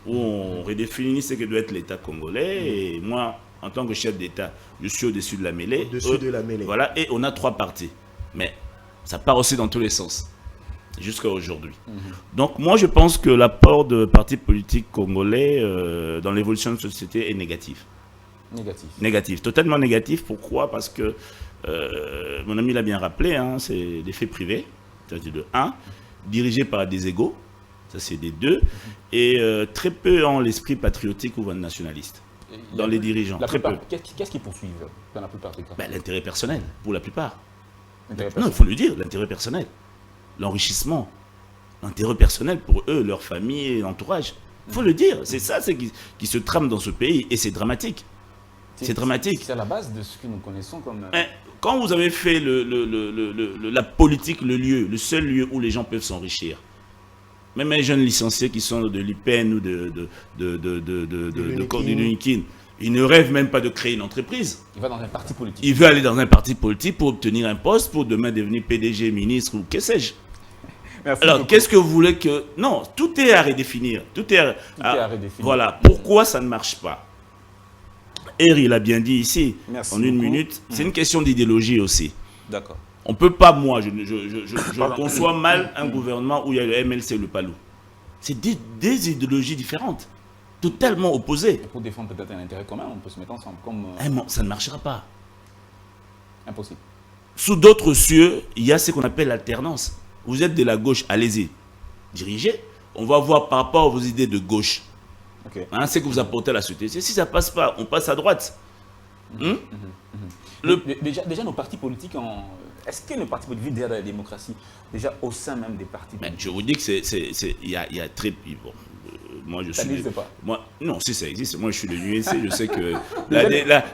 où on redéfinit ce que doit être l'État congolais. Et moi, en tant que chef d'État, je suis au-dessus de la mêlée. Au-dessus de la mêlée. Voilà, et on a 3 partis. Mais ça part aussi dans tous les sens, jusqu'à aujourd'hui. Donc moi, je pense que l'apport de partis politiques congolais dans l'évolution de la société est négatif. Négatif, totalement négatif. Pourquoi? Parce que, mon ami l'a bien rappelé, hein, c'est des faits privés, c'est-à-dire de 1, dirigés par des égos, ça c'est des 2, et très peu ont l'esprit patriotique ou nationaliste dans les dirigeants. Très peu. Qu'est-ce qu'ils poursuivent dans la plupart des cas? L'intérêt personnel, pour la plupart. Non, il faut le dire, l'intérêt personnel. L'enrichissement, l'intérêt personnel pour eux, leur famille et l'entourage. Il faut le dire, c'est ça qui se trame dans ce pays, et c'est dramatique. C'est dramatique. C'est à la base de ce que nous connaissons comme... Quand vous avez fait la politique, le seul lieu où les gens peuvent s'enrichir, même les jeunes licenciés qui sont de l'IPN ou de l'UNIKIN, ils ne rêvent même pas de créer une entreprise. Il va dans un parti politique. Il veut aller dans un parti politique pour obtenir un poste, pour demain devenir PDG, ministre ou que sais-je. Alors, qu'est-ce que vous voulez que... Non, tout est à redéfinir. Tout est à redéfinir. Voilà. Pourquoi ça ne marche pas? Il a bien dit ici, en une minute, c'est une question d'idéologie aussi. D'accord. On ne peut pas, moi, je conçois mal un gouvernement où il y a le MLC et le PALU. C'est des idéologies différentes, totalement opposées. Et pour défendre peut-être un intérêt commun, on peut se mettre ensemble. Comme, ça ne marchera pas. Impossible. Sous d'autres cieux, il y a ce qu'on appelle l'alternance. Vous êtes de la gauche, allez-y, dirigez. On va voir par rapport à vos idées de gauche. Okay. C'est que vous apportez à la société. Si ça ne passe pas, on passe à droite. Déjà, nos partis politiques, est-ce que nos partis politiques vivent déjà dans la démocratie? Déjà au sein même des partis politiques. Je vous dis que il y a très... Bon, moi, je ça n'existe pas. Non, si ça existe. Moi, je suis de l'UNC. Je sais que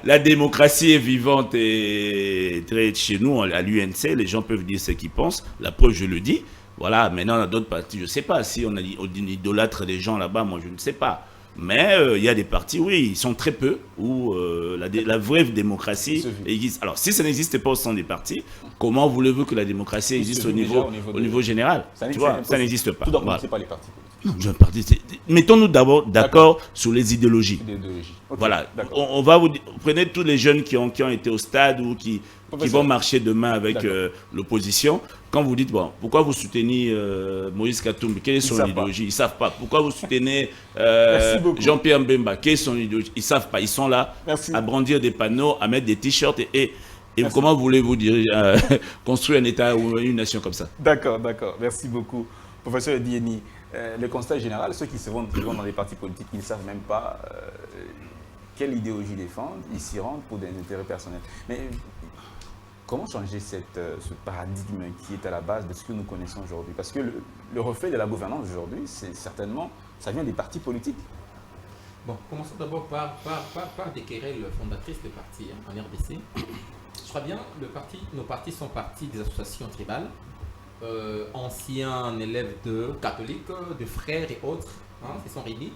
la démocratie est vivante et très chez nous, à l'UNC, les gens peuvent dire ce qu'ils pensent. La preuve, je le dis. Voilà, maintenant, dans d'autres partis, je ne sais pas. Si on idolâtre des gens là-bas, moi, je ne sais pas. Mais il y a des partis, oui, ils sont très peu, où la vraie démocratie existe. Alors, si ça n'existe pas au sein des partis, comment voulez-vous que la démocratie existe au niveau général? Tu vois, ça n'existe pas. Tout d'abord, voilà. C'est pas les partis politiques. Mettons-nous d'abord d'accord sur les idéologies. Okay. Voilà, on va vous prenez tous les jeunes qui ont été au stade ou qui vont marcher demain avec l'opposition. Quand vous dites, bon, pourquoi vous soutenez Moïse Katumbi, quelle est son idéologie? Ils ne savent pas. Pourquoi vous soutenez Jean-Pierre Mbemba, quelle est son idéologie? Ils ne savent pas. Ils sont là à brandir des panneaux, à mettre des t-shirts. Et comment voulez-vous construire un État ou une nation comme ça? D'accord. Merci beaucoup. Professeur Diény, le constat général, ceux qui se vont dans les partis politiques, ils ne savent même pas quelle idéologie défendre. Ils s'y rendent pour des intérêts personnels. Mais comment changer ce paradigme qui est à la base de ce que nous connaissons aujourd'hui? Parce que le reflet de la gouvernance aujourd'hui, c'est certainement, ça vient des partis politiques. Bon, commençons d'abord par déclarer le fondatrice du parti en RDC. Je crois bien, nos partis sont partis des associations tribales, anciens élèves de catholiques, de frères et autres, qui sont réunis.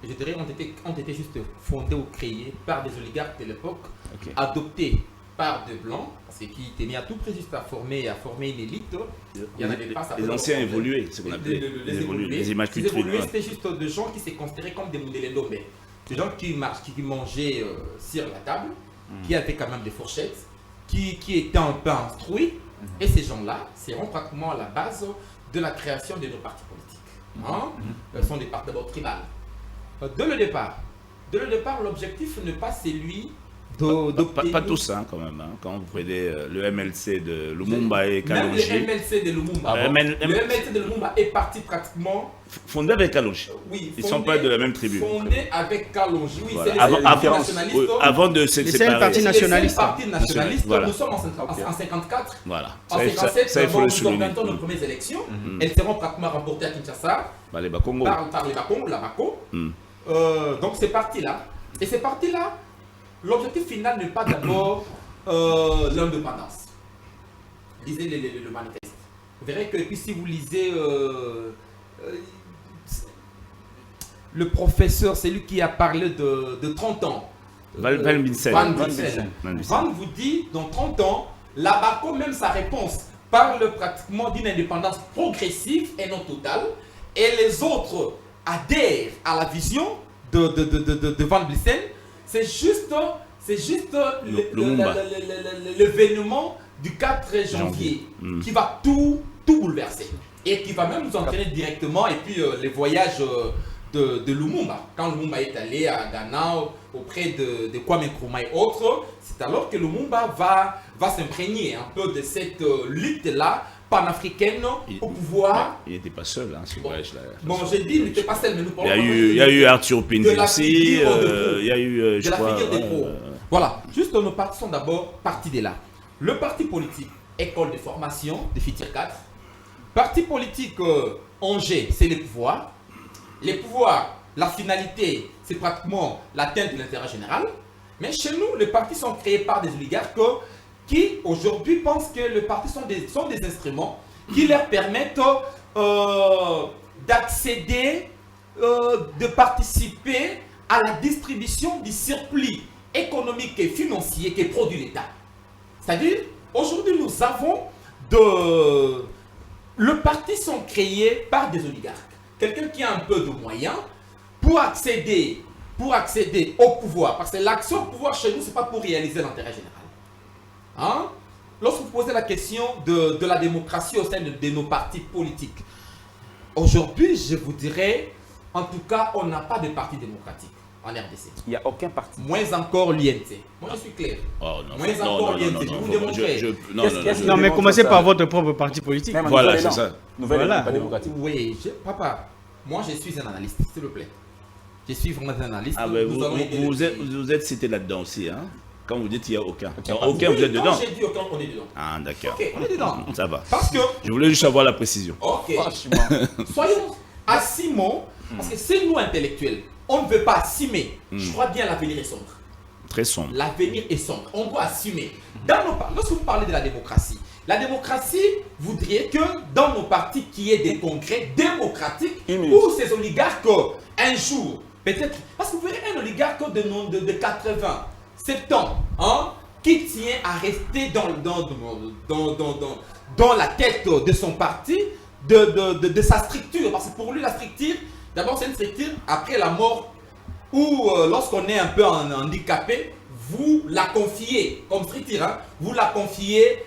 Je dirais ont été juste fondés ou créés par des oligarques de l'époque, adoptés par des blancs, c'est qui tenaient à tout près juste à former une élite. Il y en avait pas, ça les anciens évolués, c'est ce qu'on appelait les images culturelles. Les évolués, c'était juste des gens qui se considéraient comme des modèles nommés. Des gens qui mangeaient sur la table, qui avaient quand même des fourchettes, qui étaient un peu instruits. Et ces gens-là seront pratiquement à la base de la création de nos partis politiques. Ce sont des partis d'abord tribales. Dès le départ, l'objectif n'est pas celui pas tous, quand même. Quand vous prenez le MLC de Lumumba et Kalonji. Même le MLC de Lumumba. Le MLC de Lumumba est parti pratiquement... Fondé avec Kalonji. Oui, ils ne sont pas de la même tribu. Fondé avec Kalonji. Oui, voilà. C'est les partis nationalistes. Avant de se séparer. C'est un parti nationaliste. Voilà. Nous sommes en 1954. Voilà. En 1957, nous organisons nos premières élections. Elles seront pratiquement remportées à Kinshasa. Par les Bakongo. Par les Bakongo, la Bako. Donc c'est parti-là. Et c'est parti-là. L'objectif final n'est pas d'abord l'indépendance. Lisez le manifeste. Vous verrez que puis si vous lisez le professeur, c'est lui qui a parlé de 30 ans. Van Binsen. Van vous dit, dans 30 ans, la Bako, même sa réponse, parle pratiquement d'une indépendance progressive et non totale. Et les autres adhèrent à la vision de Van Binsen. C'est juste l'événement du 4 janvier qui va tout bouleverser et qui va même nous entraîner directement. Et puis les voyages de Lumumba, quand Lumumba est allé à Ghana auprès de Kwame Nkrumah et autres, c'est alors que Lumumba va s'imprégner un peu de cette lutte-là panafricaine au pouvoir. Il n'était pas seul, ce voyage-là. Bon, j'ai dit, il n'était pas seul, mais nous parlons... Il y a eu Arthur Pindi aussi, il y a eu, je crois... Voilà, juste nos partis sont d'abord partis de là. Le parti politique, école de formation de FITIR 4. Parti politique Angers, c'est les pouvoirs. Les pouvoirs, la finalité, c'est pratiquement l'atteinte de l'intérêt général. Mais chez nous, les partis sont créés par des oligarques qui, aujourd'hui, pensent que les partis sont des instruments qui leur permettent d'accéder, de participer à la distribution du surplus économique et financier que produit l'État. C'est-à-dire, aujourd'hui, nous avons le parti sont créés par des oligarques. Quelqu'un qui a un peu de moyens pour accéder au pouvoir. Parce que l'action au pouvoir chez nous, ce n'est pas pour réaliser l'intérêt général. Hein? Lorsque vous posez la question de la démocratie au sein de nos partis politiques, aujourd'hui, je vous dirais, en tout cas, on n'a pas de parti démocratique en RDC. Il n'y a aucun parti. Moins encore l'INC. Moi, je suis clair. Oh, non, Moins encore l'INC. Je vais vous démontrer. Non, mais commencez par votre propre parti politique. Voilà, c'est ça. Nouvelle-Élan, pas démocratique. Oui, papa, moi, je suis un analyste, s'il vous plaît. Je suis vraiment un analyste. Ah, ben, vous êtes cité là-dedans aussi, hein? Quand vous dites qu'il n'y a aucun. Aucun, vous êtes dedans. Quand j'ai dit aucun, on est dedans. Ah, d'accord. Ok, on est dedans. Ça va. Parce que... Je voulais juste avoir la précision. Ok. Soyons assimons, parce que c'est nous intellectuels. On ne veut pas assumer. Je crois bien l'avenir est sombre. Très sombre. L'avenir est sombre. On doit assumer. Lorsque vous parlez de la démocratie voudrait que dans nos partis qu'il y ait des congrès démocratiques où ces oligarques, un jour, peut-être, parce que vous verrez un oligarque de 80, 70 ans, hein, qui tient à rester dans la tête de son parti, de sa structure. Parce que pour lui, la structure, d'abord, c'est une structure après la mort où, lorsqu'on est un peu handicapé, vous la confiez comme structure, hein, vous la confiez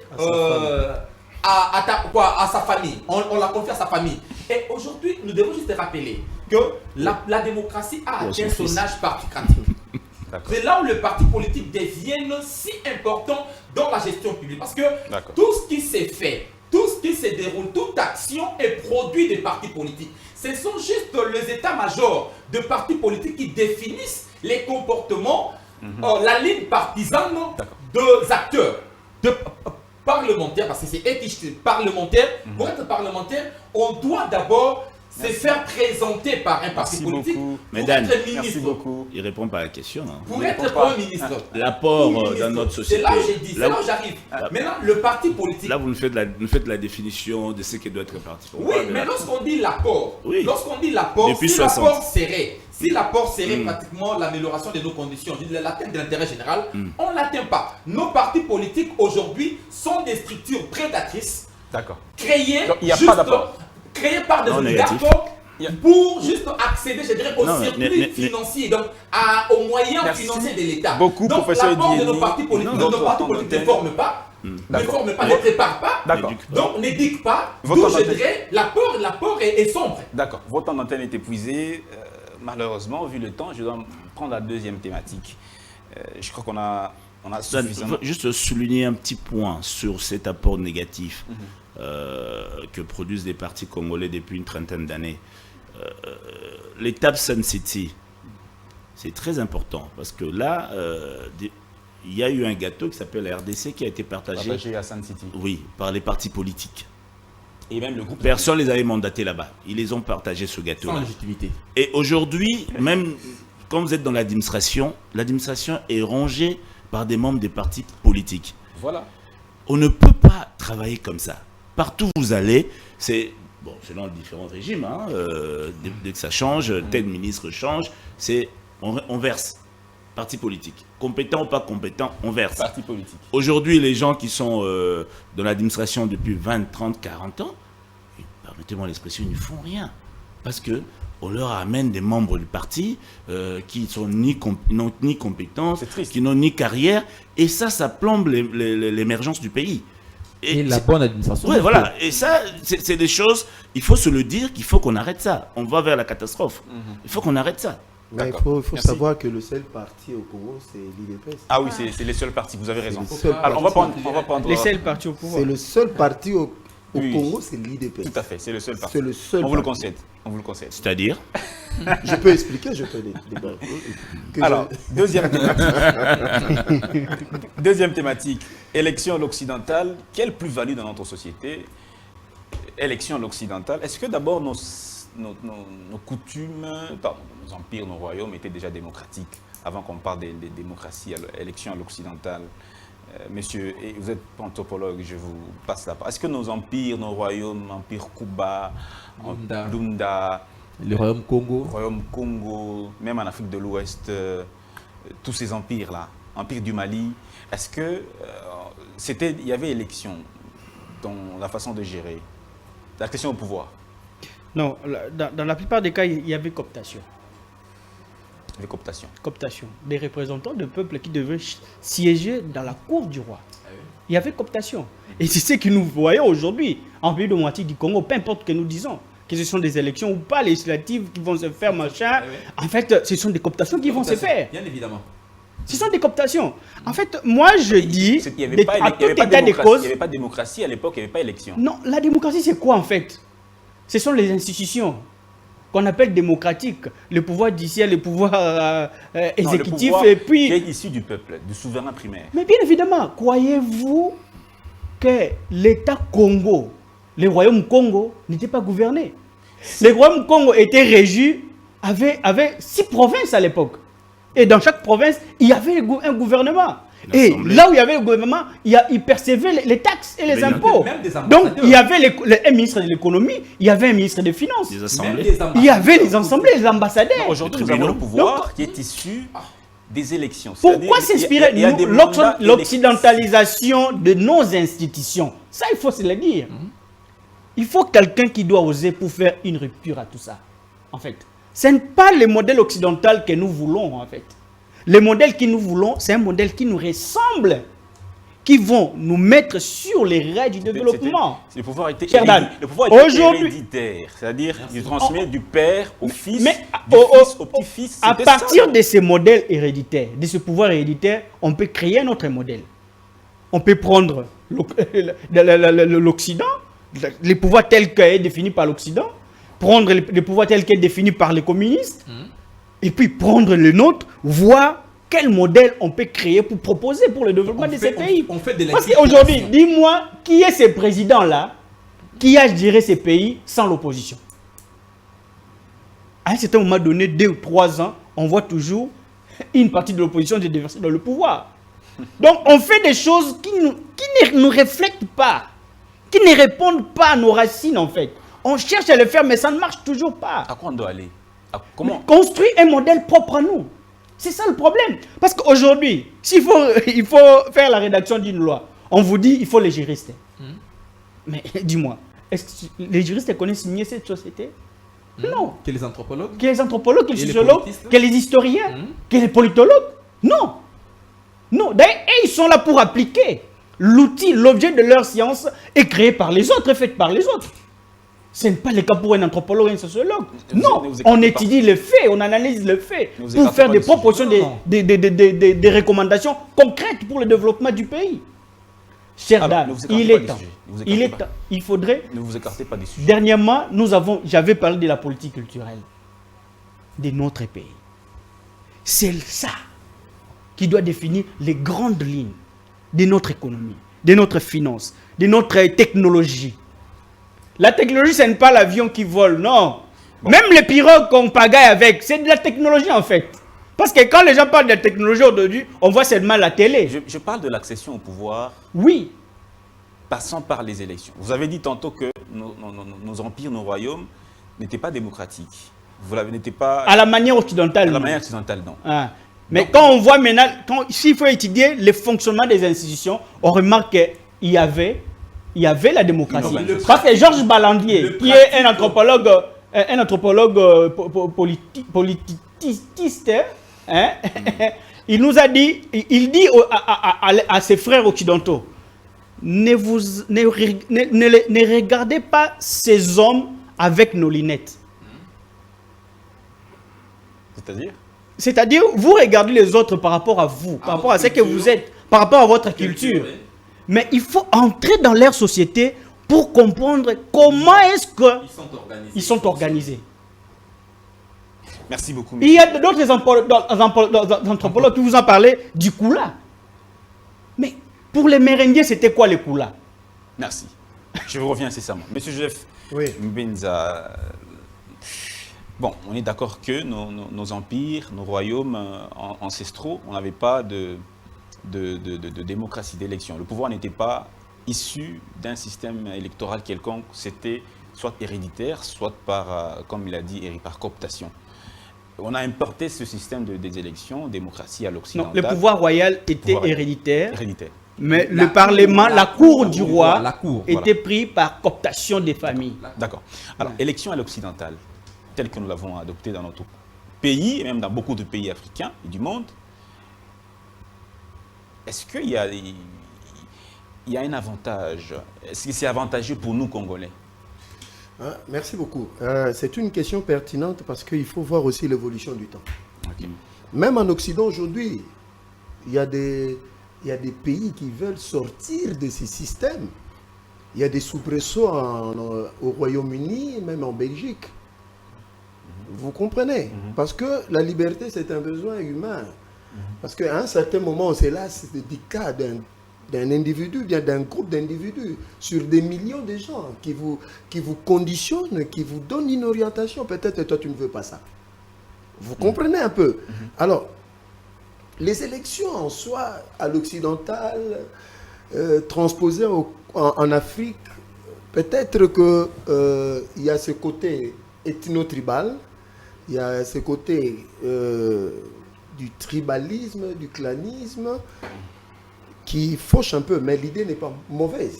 à sa famille. On la confie à sa famille. Et aujourd'hui, nous devons juste rappeler que la démocratie a atteint son âge particulier. C'est là où le parti politique devient si important dans la gestion publique. Parce que tout ce qui s'est fait, tout ce qui se déroule, toute action est produit des partis politiques. Ce sont juste les états-majors de partis politiques qui définissent les comportements, la ligne partisane des acteurs, de parlementaires, parce que c'est éthique parlementaire. Pour être parlementaire, on doit d'abord se faire présenter par un parti politique. Mesdames, merci beaucoup. Il répond pas à la question. Hein. Pour être Premier ministre. L'apport dans notre société. C'est là où j'ai dit, c'est là où j'arrive. Maintenant, le parti politique. Là, vous nous faites la définition de ce qui doit être un parti politique. Oui, mais lorsqu'on dit l'apport, Depuis si l'apport serait, pratiquement l'amélioration de nos conditions, l'atteinte de l'intérêt général, on ne l'atteint pas. Nos partis politiques aujourd'hui sont des structures prédatrices. D'accord. Créées par des oligarques pour juste accéder, je dirais, au circuit financier, donc aux moyens financiers de l'État. Donc l'apport de nos partis politiques, ne forme pas, ne prépare pas, donc n'éduque pas. D'où je dirais, l'apport est sombre. D'accord. Votre temps d'antenne est épuisé. Malheureusement, vu le temps, je dois prendre la deuxième thématique. Je crois qu'on a suffisamment... Juste souligner un petit point sur cet apport négatif que produisent les partis congolais depuis une trentaine d'années. L'étape Sun City, c'est très important parce que là, il y a eu un gâteau qui s'appelle la RDC qui a été partagé à Sun City. Oui, par les partis politiques. Et même le groupe. Personne les avait mandatés là-bas. Ils les ont partagé ce gâteau-là. Sans légitimité. Et aujourd'hui, même quand vous êtes dans l'administration est rongée par des membres des partis politiques. Voilà. On ne peut pas travailler comme ça. Partout où vous allez, c'est selon les différents régimes, hein, dès que ça change, tel ministre change, on verse. Parti politique. Compétent ou pas compétent, on verse. Parti politique. Aujourd'hui, les gens qui sont dans l'administration depuis 20, 30, 40 ans, permettez-moi l'expression, ils ne font rien. Parce qu'on leur amène des membres du parti qui n'ont ni compétences, qui n'ont ni carrière. Et ça plombe l'émergence du pays. Et la bonne administration. Oui, voilà. Et ça, c'est des choses, il faut se le dire qu'il faut qu'on arrête ça. On va vers la catastrophe. Il faut qu'on arrête ça. Mais il faut savoir que le seul parti au Congo, c'est l'IDPS. Ah oui, c'est les seuls partis, vous avez raison. Alors, on va prendre... Les seuls partis au pouvoir. C'est le seul parti au Congo, c'est l'IDPS. Tout à fait, c'est le seul parti. C'est le seul On vous le concède. C'est-à-dire Je peux expliquer, je peux débattre. Alors, deuxième thématique. Élection à l'occidentale. Quelle plus-value dans notre société? Élection à l'occidentale. Est-ce que d'abord nos coutumes, nos empires, nos royaumes étaient déjà démocratiques avant qu'on parle des démocraties, élections à l'occidental. Monsieur, et vous êtes anthropologue, je vous passe la parole. Est-ce que nos empires, nos royaumes, empire Kuba, Lunda, le royaume Congo, même en Afrique de l'Ouest, tous ces empires-là, empire du Mali, est-ce que il y avait élection dans la façon de gérer la question au pouvoir? Non, dans la plupart des cas, il y avait cooptation. Cooptation. Des représentants de peuple qui devaient siéger dans la cour du roi. Il y avait cooptation. Et c'est ce que nous voyons aujourd'hui en pays démocratique du Congo, peu importe que nous disons, que ce sont des élections ou pas législatives qui vont se faire, machin. En fait, ce sont des cooptations qui vont se faire. Bien évidemment. Ce sont des cooptations. En fait, moi je dis, il n'y avait pas de démocratie à l'époque, il n'y avait pas d'élection. Non, la démocratie c'est quoi en fait? Ce sont les institutions qu'on appelle démocratiques, le pouvoir judiciaire, le pouvoir exécutif, le pouvoir et puis... qui est issu du peuple, du souverain primaire. Mais bien évidemment, croyez-vous que l'État Congo, le royaume Congo, n'était pas gouverné? Le royaume Congo était régi, avait 6 provinces à l'époque. Et dans chaque province, il y avait un gouvernement. Et là où il y avait le gouvernement, il percevait les taxes et les impôts. Donc, il y avait un ministre de l'économie, il y avait un ministre des Finances. Il y avait les assemblées, les ambassadeurs. Aujourd'hui, nous avons le pouvoir qui est issu des élections. Pourquoi s'inspirer l'occidentalisation de nos institutions? Ça, il faut se le dire. Il faut quelqu'un qui doit oser pour faire une rupture à tout ça. En fait, ce n'est pas le modèle occidental que nous voulons, en fait. Le modèle que nous voulons, c'est un modèle qui nous ressemble, qui vont nous mettre sur les rails du développement. Le pouvoir était héréditaire, c'est-à-dire qu'il transmet du père au fils, mais du fils au petit-fils. À partir de ce modèle héréditaire, de ce pouvoir héréditaire, on peut créer un autre modèle. On peut prendre l'Occident, les pouvoirs tels qu'ils sont définis par l'Occident, prendre les pouvoirs tels qu'ils sont définis par les communistes, et puis prendre le nôtre, voir quel modèle on peut créer pour proposer pour le développement de ces pays. Parce qu'aujourd'hui, dis-moi, qui est ce président-là qui a géré ces pays sans l'opposition? À un certain moment donné, 2 ou 3 ans, on voit toujours une partie de l'opposition se déverser dans le pouvoir. Donc on fait des choses qui ne nous reflètent pas, qui ne répondent pas à nos racines en fait. On cherche à le faire, mais ça ne marche toujours pas. À quoi on doit aller? Comment construire un modèle propre à nous? C'est ça le problème. Parce qu'aujourd'hui, il faut faire la rédaction d'une loi, on vous dit il faut les juristes. Mais dis-moi, est-ce que les juristes connaissent signer cette société? Non. Que les anthropologues? Que les anthropologues, que les sociologues, que les historiens, que les politologues? Non. Non. D'ailleurs, ils sont là pour appliquer. L'outil, l'objet de leur science est créé par les autres, est fait par les autres. Ce n'est pas le cas pour un anthropologue et un sociologue. Non, on étudie les faits, on analyse les faits pour faire des propositions, des recommandations concrètes pour le développement du pays. Cher Dan, il est temps. Il faudrait... Ne vous écartez pas des sujets. Dernièrement, j'avais parlé de la politique culturelle de notre pays. C'est ça qui doit définir les grandes lignes de notre économie, de notre finance, de notre technologie. La technologie, ce n'est pas l'avion qui vole, non. Bon. Même les pirogues qu'on pagaille avec, c'est de la technologie en fait. Parce que quand les gens parlent de la technologie aujourd'hui, on voit seulement la télé. Je parle de l'accession au pouvoir. Oui. Passant par les élections. Vous avez dit tantôt que nos empires, nos royaumes n'étaient pas démocratiques. Vous n'étiez pas... À la manière occidentale. À la manière occidentale, non. Ah. Mais donc, quand on voit maintenant, s'il faut étudier le fonctionnement des institutions, on remarque qu'il y avait la démocratie. Parce que Georges Balandier, qui est un anthropologue politiciste, hein, il nous a dit, il dit à ses frères occidentaux, ne regardez pas ces hommes avec nos lunettes. C'est-à-dire, vous regardez les autres par rapport à vous, par rapport à ce que vous êtes, par rapport à votre culture. Mais il faut entrer dans leur société pour comprendre comment est-ce qu'ils sont organisés. Merci beaucoup. Il y a d'autres anthropologues qui vous ont parlé du Kula. Mais pour les Mérindiens, c'était quoi le Kula? Merci. Je vous reviens incessamment. Monsieur Joseph Mbenza, Bon, on est d'accord que nos empires, nos royaumes ancestraux, on n'avait pas de démocratie d'élection. Le pouvoir n'était pas issu d'un système électoral quelconque, c'était soit héréditaire, soit par, comme il a dit, par cooptation. On a importé ce système des élections, démocratie à l'occidental. Non, le pouvoir royal était héréditaire. Héréditaire. Mais le Parlement, la cour du roi, était voilà. pris par cooptation des familles. D'accord. Alors, élection à l'occidental, telle que nous l'avons adoptée dans notre pays, et même dans beaucoup de pays africains et du monde, est-ce qu'il y a un avantage? Est-ce que c'est avantageux pour nous, Congolais? Merci beaucoup. C'est une question pertinente parce qu'il faut voir aussi l'évolution du temps. Okay. Même en Occident aujourd'hui, il y a des pays qui veulent sortir de ces systèmes. Il y a des soubresauts au Royaume-Uni, même en Belgique. Vous comprenez? Parce que la liberté, c'est un besoin humain. Parce qu'à un certain moment, c'est là, c'est des cas d'un individu, bien d'un groupe d'individus, sur des millions de gens qui vous conditionnent, qui vous donnent une orientation. Peut-être toi, tu ne veux pas ça. Vous comprenez un peu? Alors, les élections en soi, à l'occidental, transposées en Afrique, peut-être qu'il y a ce côté ethno-tribal, il y a ce côté du tribalisme, du clanisme, qui fauche un peu, mais l'idée n'est pas mauvaise.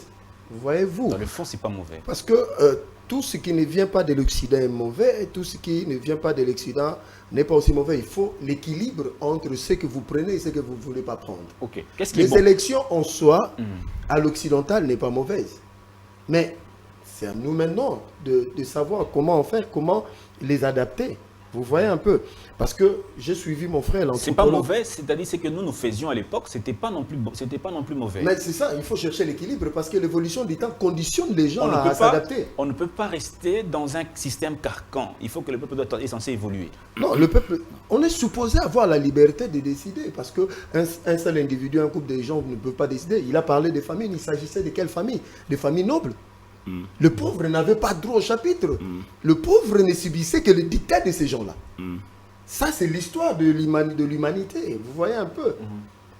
Voyez-vous? Dans le fond, c'est pas mauvais. Parce que tout ce qui ne vient pas de l'Occident est mauvais, et tout ce qui ne vient pas de l'Occident n'est pas aussi mauvais. Il faut l'équilibre entre ce que vous prenez et ce que vous ne voulez pas prendre. Okay. Les élections en soi, à l'occidental, n'est pas mauvaise. Mais c'est à nous maintenant de savoir comment en faire, comment les adapter. Vous voyez un peu? Parce que j'ai suivi mon frère l'anthropologue. C'est pas mauvais, c'est-à-dire ce que nous faisions à l'époque, c'était pas non plus mauvais. Mais c'est ça, il faut chercher l'équilibre parce que l'évolution du temps conditionne les gens à s'adapter. On ne peut pas rester dans un système carcan. Il faut que le peuple est censé évoluer. Non, le peuple, on est supposé avoir la liberté de décider parce qu'un seul individu, un couple de gens ne peut pas décider. Il a parlé des familles, il s'agissait de quelles familles? Des familles nobles. Le pauvre n'avait pas droit au chapitre. Le pauvre ne subissait que le dictat de ces gens-là. Ça, c'est l'histoire de l'humanité. Vous voyez un peu?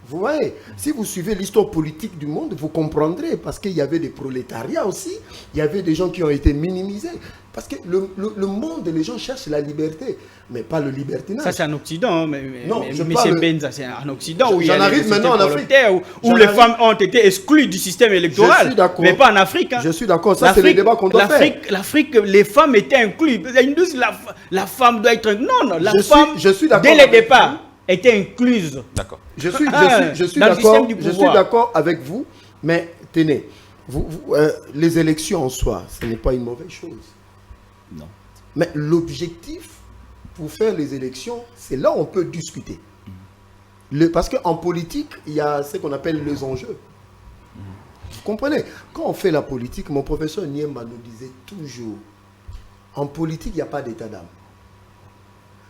Vous voyez? Si vous suivez l'histoire politique du monde, vous comprendrez. Parce qu'il y avait des prolétariats aussi. Il y avait des gens qui ont été minimisés. Parce que le monde, les gens cherchent la liberté, mais pas le libertinage. Ça, c'est en Occident. Mais Benza, c'est en Occident où il y a arrive maintenant en Afrique. Où les femmes ont été exclues du système électoral. Mais pas en Afrique. Hein. Je suis d'accord. Ça, c'est le débat qu'on doit faire. L'Afrique, les femmes étaient incluses. Ils disent la femme doit être... Non, la femme, dès le départ, était incluse. D'accord. Je suis d'accord avec vous, mais tenez, les élections en soi, ce n'est pas une mauvaise chose. Non. Mais l'objectif pour faire les élections, c'est là où on peut discuter. Parce qu'en politique, il y a ce qu'on appelle les enjeux. Vous comprenez? Quand on fait la politique, mon professeur Niemba nous disait toujours, en politique, il n'y a pas d'état d'âme.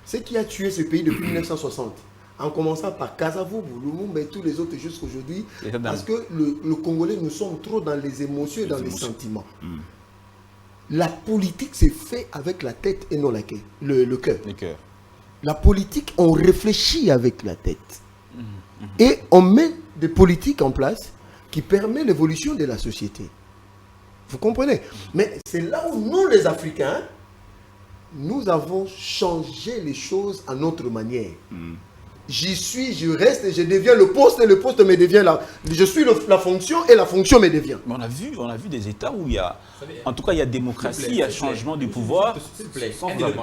Ce qui a tué ce pays depuis 1960, en commençant par Kasavubu, Lumumba et tous les autres jusqu'aujourd'hui, parce que le Congolais, nous sommes trop dans les émotions et dans les sentiments. La politique se fait avec la tête et non le cœur. La politique, on réfléchit avec la tête. Et on met des politiques en place qui permettent l'évolution de la société. Vous comprenez? Mais c'est là où nous, les Africains, nous avons changé les choses à notre manière. J'y suis, je reste et je deviens le poste et le poste me devient je suis la fonction et la fonction me devient. Mais on a vu des États où il y a, en tout cas il y a démocratie, il y a changement du pouvoir. S'il vous plaît,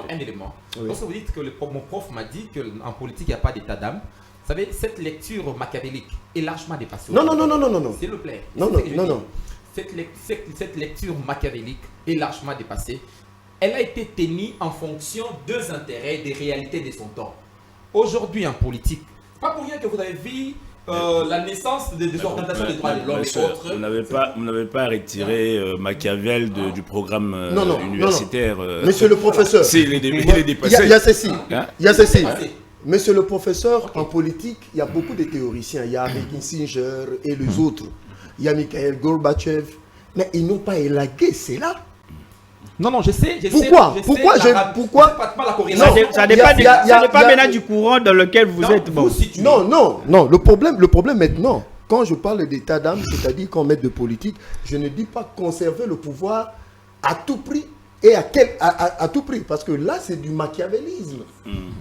un élément. Lorsque vous dites que mon prof m'a dit qu'en politique il n'y a pas d'état d'âme, vous savez, cette lecture machiavélique est largement dépassée. Non. S'il vous plaît. Non. Cette lecture machiavélique est largement dépassée. Elle a été tenue en fonction des intérêts, des réalités de son temps. Aujourd'hui en politique, pas pour rien que vous avez vu la naissance des organisations des droits de l'homme et autres. Vous n'avez pas retiré Machiavel du programme universitaire. Monsieur le professeur, il est dépassé. Il y a ceci. Monsieur le professeur, en politique, il y a beaucoup de théoriciens. Il y a Kissinger et les autres. Il y a Mikhail Gorbatchev. Mais ils n'ont pas élagué cela. Non, je sais. Pourquoi Ça dépend maintenant du courant dans lequel vous êtes. Bon. Non. Le problème maintenant, quand je parle d'état d'âme, c'est-à-dire qu'on met de politique, je ne dis pas conserver le pouvoir à tout prix. Et à tout prix, parce que là c'est du machiavélisme.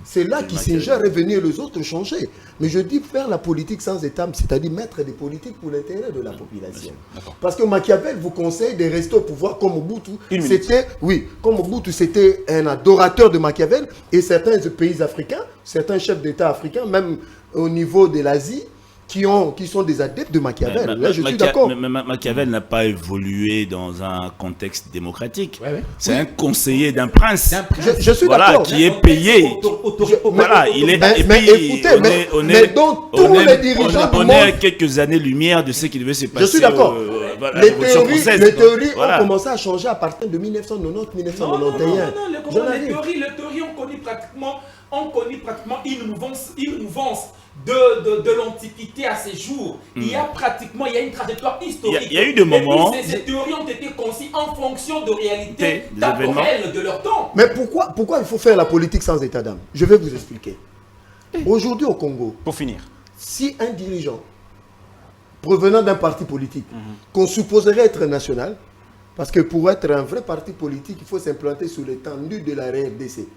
C'est là qui s'ingère revenir les autres changer. Mais je dis faire la politique sans état, c'est-à-dire mettre des politiques pour l'intérêt de la population. Parce que Machiavel vous conseille de rester au pouvoir comme Mobutu. Comme Mobutu c'était un adorateur de Machiavel, et certains pays africains, certains chefs d'État africains, même au niveau de l'Asie, qui sont des adeptes de Machiavel. Là, je suis d'accord. Mais Machiavel n'a pas évolué dans un contexte démocratique. C'est un conseiller d'un prince. Je suis d'accord. Qui est payé. Mais donc tous les dirigeants du monde... On est à quelques années-lumière de ce qui devait se passer. Je suis d'accord. Les théories ont commencé à changer à partir de 1990-1991. Non, les théories ont connu pratiquement une mouvance de l'Antiquité à ces jours. Il y a une trajectoire historique. Il y a eu des moments... Et puis ces théories ont été conçues en fonction de réalités temporelles de leur temps. Mais pourquoi il faut faire la politique sans état d'âme? Je vais vous expliquer. Aujourd'hui au Congo, pour finir, si un dirigeant provenant d'un parti politique, qu'on supposerait être national, parce que pour être un vrai parti politique, il faut s'implanter sur l'étendue de la RDC.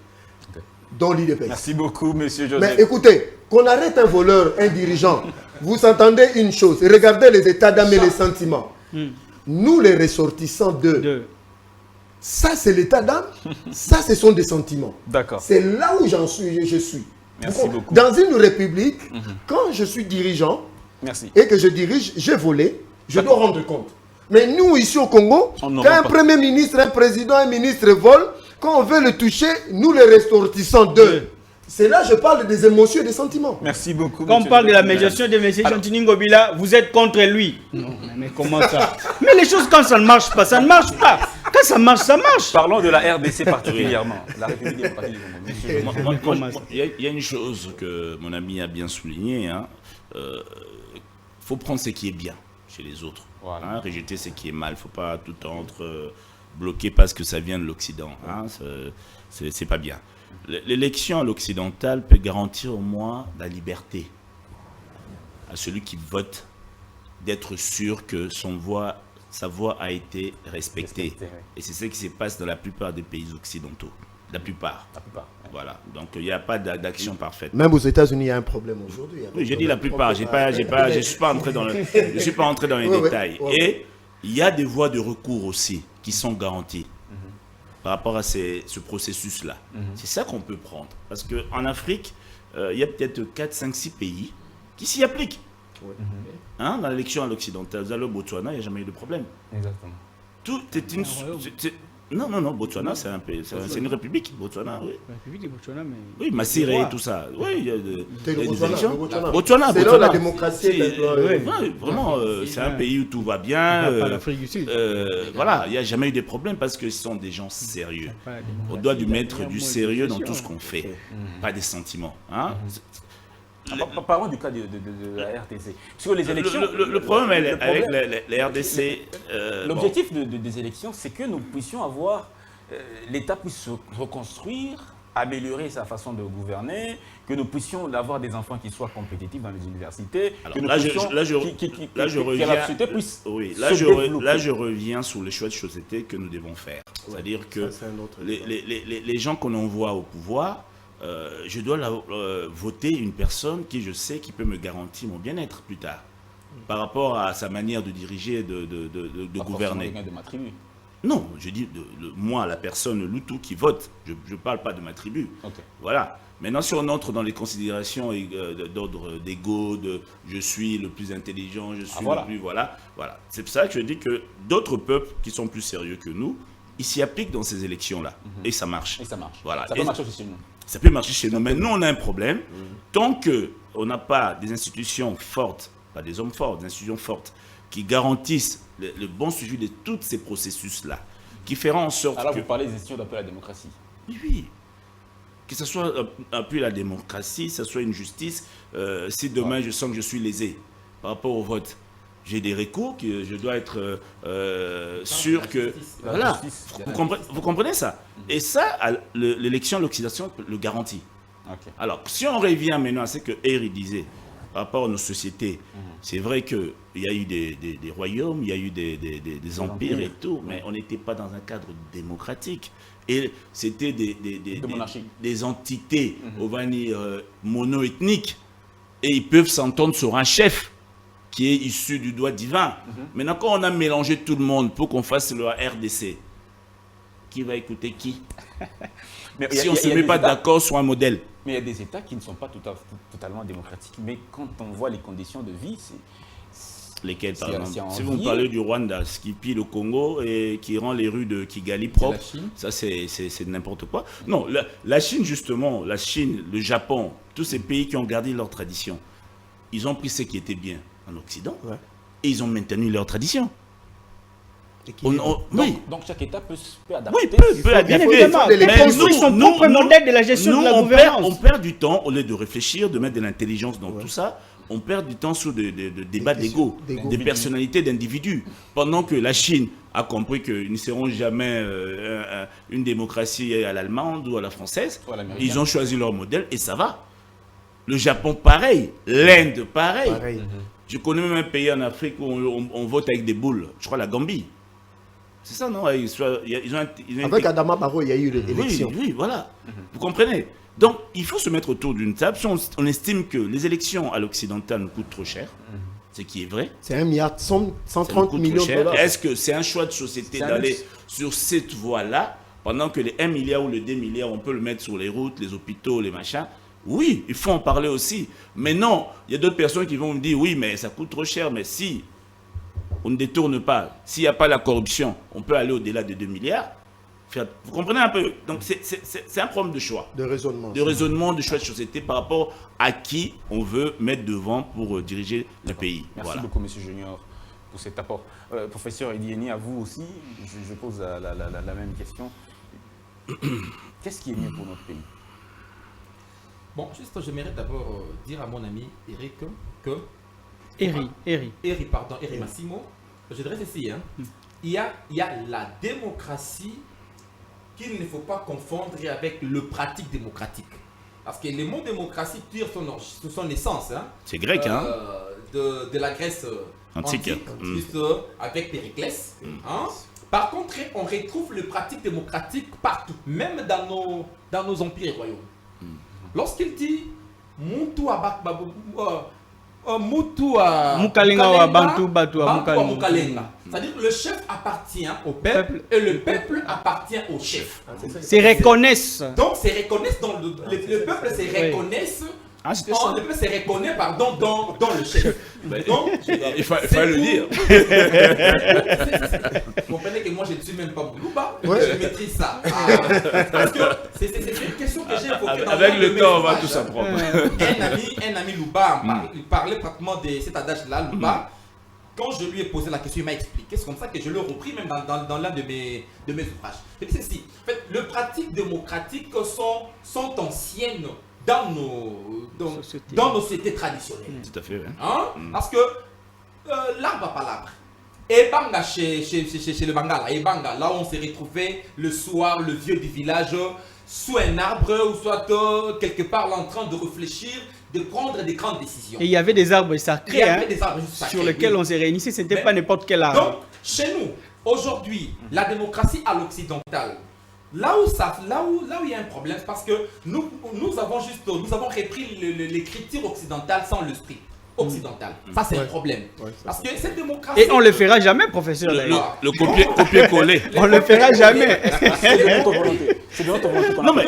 Dans l'IDPS. Merci beaucoup, monsieur Joseph. Mais écoutez, qu'on arrête un voleur, un dirigeant, vous entendez une chose, regardez les états d'âme et les sentiments. Nous, les ressortissants de... Ça, c'est l'état d'âme, ça, ce sont des sentiments. D'accord. C'est là où je suis. Merci beaucoup. Dans une république, quand je suis dirigeant et que je dirige, j'ai volé, je dois rendre compte. Mais nous, ici au Congo, quand un premier ministre, un président, un ministre vole, quand on veut le toucher, nous les ressortissants d'eux. C'est là que je parle des émotions et des sentiments. Merci beaucoup. Quand on parle de la médiation de M. Chantini Ngobila, vous êtes contre lui. Non, mais comment ça? Mais les choses, quand ça ne marche pas, ça ne marche pas. Quand ça marche, ça marche. Parlons de la RDC particulièrement. La République démocratique du Congo. Il y a une chose que mon ami a bien souligné. Faut prendre ce qui est bien chez les autres. Voilà. Rejeter ce qui est mal. Il ne faut pas tout le temps être bloqué parce que ça vient de l'Occident. C'est pas bien. L'élection à l'occidental peut garantir au moins la liberté à celui qui vote d'être sûr que sa voix a été respectée. Et c'est ce qui se passe dans la plupart des pays occidentaux. La plupart. Voilà. Donc il n'y a pas d'action parfaite. Même aux États-Unis, il y a un problème aujourd'hui. Oui, j'ai dit la plupart. Je ne suis pas entré dans les détails. Et il y a des voies de recours aussi qui sont garanties par rapport à ce processus-là. C'est ça qu'on peut prendre. Parce qu'en Afrique, il y a peut-être 4, 5, 6 pays qui s'y appliquent. Dans l'élection à l'occidental, vous allez au Botswana, il n'y a jamais eu de problème. Exactement. Tout est une... Non, Botswana, c'est un pays, c'est une république, Botswana, oui. La république de Botswana, mais... Oui, Massiré et tout ça. Oui, il y a des élections. Botswana. C'est là la démocratie. Vraiment, c'est un pays où tout va bien. l'Afrique du Sud. Voilà, il n'y a jamais eu de problème parce que ce sont des gens sérieux. On doit lui mettre du sérieux dans tout ce qu'on fait, pas des sentiments. Parlons du cas de la RDC. Sur les élections, le problème avec la RDC... L'objectif des élections, c'est que nous puissions avoir... l'État puisse se reconstruire, améliorer sa façon de gouverner, que nous puissions avoir des enfants qui soient compétitifs dans les universités, que nous puissions... Là, je reviens sur les choix de société que nous devons faire. C'est-à-dire que les gens qu'on envoie au pouvoir... je dois voter une personne qui je sais qui peut me garantir mon bien-être plus tard par rapport à sa manière de diriger, de gouverner. De ma tribu. Non, je dis moi, la personne Loutou qui vote, je ne parle pas de ma tribu. Okay. Voilà. Maintenant, si on entre dans les considérations d'ordre d'ego, je suis le plus intelligent, je suis le plus... Voilà. C'est pour ça que je dis que d'autres peuples qui sont plus sérieux que nous, ils s'y appliquent dans ces élections-là. Et ça marche. Voilà. Ça peut marcher chez nous. Ça peut marcher chez nous, mais nous, on a un problème. Tant qu'on n'a pas des institutions fortes, pas des hommes forts, des institutions fortes, qui garantissent le bon suivi de tous ces processus-là, qui feront en sorte Alors vous parlez des institutions d'appui à la démocratie. Oui. Que ce soit un appui à la démocratie, que ce soit une justice. Si demain, je sens que je suis lésé par rapport au vote, j'ai des recours, que je dois être sûr que... Voilà, vous comprenez ça? Et ça, l'élection, l'oxydation le garantit. Okay. Alors, si on revient maintenant à ce que Eri disait, par rapport à nos sociétés, c'est vrai qu'il y a eu des royaumes, il y a eu des empires et tout, mais on n'était pas dans un cadre démocratique. Et c'était des entités, on va dire, mono-ethniques, et ils peuvent s'entendre sur un chef qui est issu du doigt divin. Maintenant, quand on a mélangé tout le monde pour qu'on fasse le RDC, qui va écouter qui? Mais si on ne se met pas d'accord sur un modèle. Mais il y a des États qui ne sont pas totalement démocratiques. Mais quand on voit les conditions de vie, c'est... Lesquels, par exemple? Si vous me parlez du Rwanda, ce qui pille le Congo et qui rend les rues de Kigali propres, ça c'est n'importe quoi. Non, la Chine justement, la Chine, le Japon, tous ces pays qui ont gardé leur tradition, ils ont pris ce qui était bien en Occident et ils ont maintenu leur tradition. Donc chaque État peut adapter. Oui, peut adapter. Bien évidemment, mais nous, son propre modèle de la gestion de la gouvernance. On perd du temps, au lieu de réfléchir, de mettre de l'intelligence dans tout ça, on perd du temps sur des débats d'ego, des personnalités d'individus. Pendant que la Chine a compris qu'ils ne seront jamais une démocratie à l'allemande ou à la française, ils ont choisi leur modèle et ça va. Le Japon, pareil. L'Inde, pareil. Je connais même un pays en Afrique où on vote avec des boules. Je crois la Gambie. C'est ça, non? Avec Adama Barrow, il y a eu l'élection. Oui, voilà. Vous comprenez? Donc, il faut se mettre autour d'une table. Si on estime que les élections à l'occidental nous coûtent trop cher, ce qui est vrai. C'est 1,130 milliard de dollars. Est-ce que c'est un choix de société d'aller sur cette voie-là, pendant que les 1 milliard ou les 2 milliards, on peut le mettre sur les routes, les hôpitaux, les machins? Oui, il faut en parler aussi. Mais non, il y a d'autres personnes qui vont me dire, oui, mais ça coûte trop cher. Mais si on ne détourne pas, s'il n'y a pas la corruption, on peut aller au-delà de 2 milliards. Vous comprenez un peu? Donc c'est un problème de choix. De raisonnement. De raisonnement, de choix de société par rapport à qui on veut mettre devant pour diriger le pays. Merci beaucoup, M. Junior, pour cet apport. Professeur Edieni, à vous aussi, je pose la même question. Qu'est-ce qui est mieux pour notre pays? Bon, juste, j'aimerais d'abord dire à mon ami Eric que... Eri Massimo, je dirais ceci, hein. Il y a la démocratie qu'il ne faut pas confondre avec le pratique démocratique. Parce que le mot démocratie tire son essence, hein, c'est grec, de la Grèce antique juste avec Périclès. Hein. Par contre, on retrouve le pratique démocratique partout, même dans nos empires et royaumes. Lorsqu'il dit Muntu c'est-à-dire que le chef appartient au peuple et le peuple appartient au chef. C'est reconnaissent. Donc c'est reconnaissent dans le peuple se reconnaissent. Le peuple se reconnaît dans le chef. Donc, il fallait le dire. Vous comprenez que moi je ne suis même pas Boulouba, je maîtrise ça. Parce que c'est une question que j'ai évoquée dans avec le temps, on va tout s'apprendre. Un ami Louba, il parlait pratiquement de cet adage-là, Louba. Quand je lui ai posé la question, il m'a expliqué. C'est comme ça que je l'ai repris même dans l'un de mes ouvrages. Je dis ceci. En fait, les pratiques démocratiques sont anciennes dans nos sociétés traditionnelles. Tout à fait. Parce que l'arbre à palabres. Et Banga, chez le Bangala, et Banga, là où on s'est retrouvé le soir, le vieux du village, sous un arbre, ou soit quelque part là, en train de réfléchir, de prendre des grandes décisions. Et il y avait des arbres sacrés, sur lesquels on s'est réunis, ce n'était pas n'importe quel arbre. Donc, chez nous, aujourd'hui, la démocratie à l'occidental, là où il y a un problème, c'est parce que nous avons repris l'écriture occidentale sans l'esprit occidental. Ça, c'est un problème. Parce que cette démocratie... Et on ne le fera jamais, professeur. Le copier-coller. On ne le fera jamais. C'est de notre volonté. C'est de notre volonté. Non, mais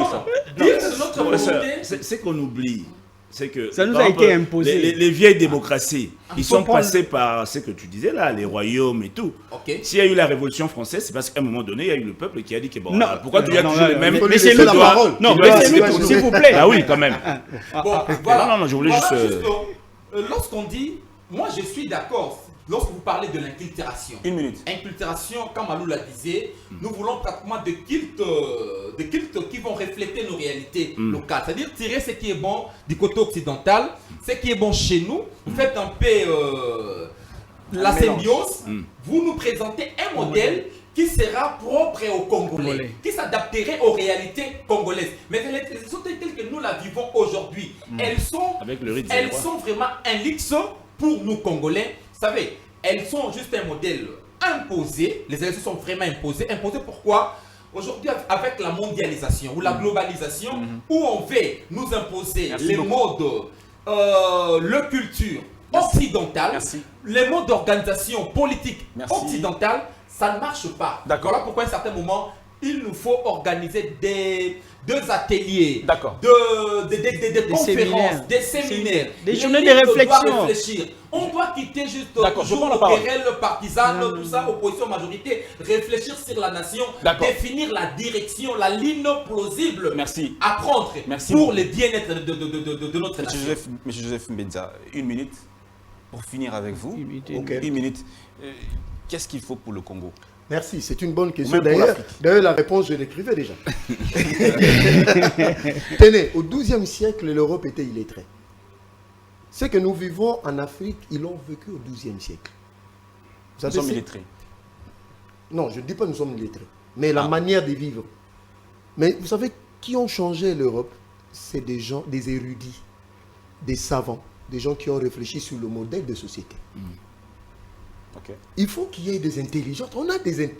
c'est de notre volonté. C'est qu'on oublie. C'est que ça nous a été imposé. Les vieilles démocraties, ils sont passés par ce que tu disais là, les royaumes et tout. S'il y a eu la Révolution française, c'est parce qu'à un moment donné, il y a eu le peuple qui a dit que bon, pourquoi tu as toujours les mêmes... Mais c'est nous la parole. Non, laissez-nous, s'il vous plaît. Ah oui, quand même. Bon, voilà. Non, je voulais juste... Lorsqu'on dit, moi je suis d'accord, lorsque vous parlez de l'inculturation. Une minute. Inculturation, comme Malou l'a disait, nous voulons pratiquement des cultes qui vont refléter nos réalités locales. C'est-à-dire tirer ce qui est bon du côté occidental, ce qui est bon chez nous. Vous faites un peu la symbiose, vous nous présentez un modèle qui sera propre aux Congolais, qui s'adapterait aux réalités congolaises. Mais les sociétés telles que nous la vivons aujourd'hui, elles sont vraiment un luxe pour nous Congolais. Vous savez, elles sont juste un modèle imposé. Les élections sont vraiment imposées. Imposées pourquoi? Aujourd'hui, avec la mondialisation ou la globalisation, où on veut nous imposer les modes, la culture occidentale, les modes d'organisation politique occidentale, ça ne marche pas. Voilà pourquoi à un certain moment, il nous faut organiser des ateliers, des conférences, des séminaires, des journées de réflexion. On doit quitter juste les querelles partisanes, tout ça, opposition, majorité, réfléchir sur la nation, définir la direction, la ligne plausible à prendre pour le bien-être de notre nation. Monsieur Joseph Mbedza, 1 minute pour finir avec vous. 1 minute. Qu'est-ce qu'il faut pour le Congo? Merci, c'est une bonne question. D'ailleurs, la réponse, je l'écrivais déjà. Tenez, au XIIe siècle, l'Europe était illettrée. Ce que nous vivons en Afrique, ils l'ont vécu au XIIe siècle. Nous sommes illettrés. Non, je ne dis pas que nous sommes illettrés, mais la manière de vivre. Mais vous savez, qui ont changé l'Europe? C'est des gens, des érudits, des savants, des gens qui ont réfléchi sur le modèle de société. Il faut qu'il y ait des intelligents. On a des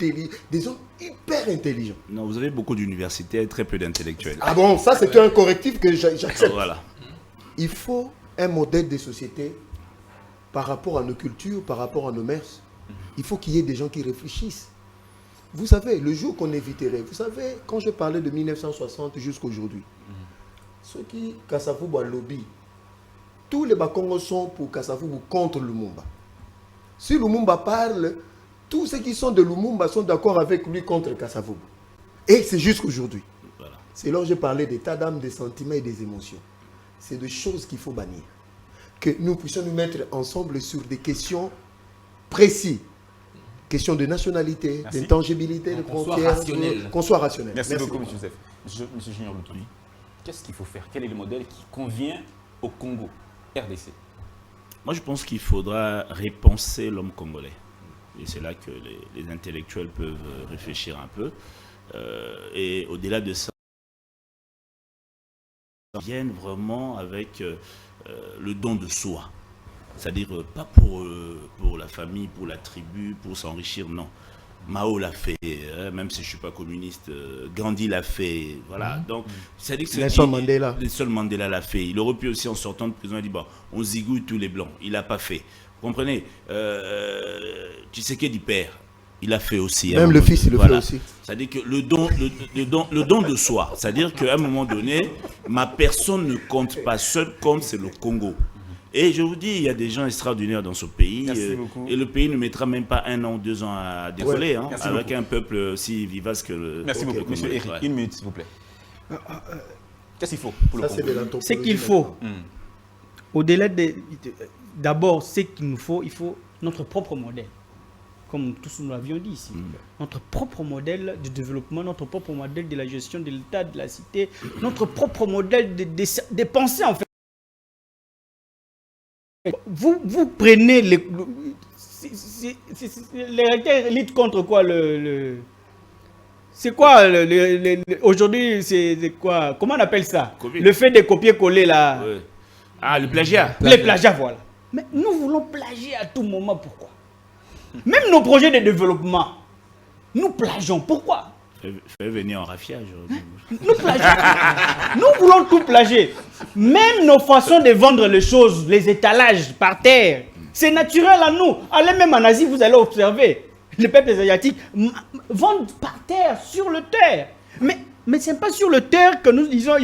gens hyper intelligents. Non, vous avez beaucoup d'universités et très peu d'intellectuels. Ah bon, ça c'est un correctif que j'accepte. Voilà. Il faut un modèle de société par rapport à nos cultures, par rapport à nos mœurs. Il faut qu'il y ait des gens qui réfléchissent. Vous savez, le jour qu'on éviterait, vous savez, quand je parlais de 1960 jusqu'à aujourd'hui, ceux qui Kasavubu a lobby, tous les Bakongos sont pour Kasavubu contre Lumumba. Si Lumumba parle, tous ceux qui sont de Lumumba sont d'accord avec lui contre Kasavubu. Et c'est jusqu'aujourd'hui. Voilà. C'est là où j'ai parlé d'état d'âme, des sentiments et des émotions. C'est des choses qu'il faut bannir. Que nous puissions nous mettre ensemble sur des questions précises. Questions de nationalité, d'intangibilité, de frontières. Qu'on soit rationnel. Merci beaucoup, M. Joseph. M. Junior Lutouli, qu'est-ce qu'il faut faire? Quel est le modèle qui convient au Congo, RDC? Moi, je pense qu'il faudra repenser l'homme congolais. Et c'est là que les intellectuels peuvent réfléchir un peu. Et au-delà de ça, ils viennent vraiment avec le don de soi. C'est-à-dire pas pour la famille, pour la tribu, pour s'enrichir, non. Mao l'a fait, même si je ne suis pas communiste, Gandhi l'a fait, voilà. Donc, c'est-à-dire que Nelson Mandela l'a fait. Il aurait pu aussi, en sortant de prison, il dit, bon, on zigouille tous les blancs. Il l'a pas fait. Vous comprenez? Tshisekedi père, il a fait aussi. Même le fils, il le fait aussi. C'est-à-dire que le don de soi, c'est-à-dire qu'à un moment donné, ma personne ne compte pas, seul compte, c'est le Congo. Et je vous dis, il y a des gens extraordinaires dans ce pays. Et le pays ne mettra même pas 1 an ou 2 ans à décoller, avec un peuple si vivace que le... Merci beaucoup. Monsieur Eric, 1 minute, s'il vous plaît. Qu'est-ce qu'il faut pour le Congo? Ce qu'il faut, au-delà de... D'abord, ce qu'il nous faut, il faut notre propre modèle. Comme tous nous l'avions dit ici. Notre propre modèle de développement, notre propre modèle de la gestion de l'État, de la cité, notre propre modèle de pensée, en fait. Vous prenez les élites contre quoi c'est quoi aujourd'hui, c'est quoi, comment on appelle ça? COVID. Le fait de copier-coller là. Ouais. Ah, le plagiat. Les plagiats, voilà. Mais nous voulons plagier à tout moment, pourquoi? Même nos projets de développement, nous plagions, pourquoi? Fais venir en raffiage. Nous plagions. Nous voulons tout plagier. Même nos façons de vendre les choses, les étalages par terre, c'est naturel à nous. Allez même en Asie, vous allez observer. Les peuples asiatiques vendent par terre, sur le terre. Mais ce n'est pas sur le terre que nous disons,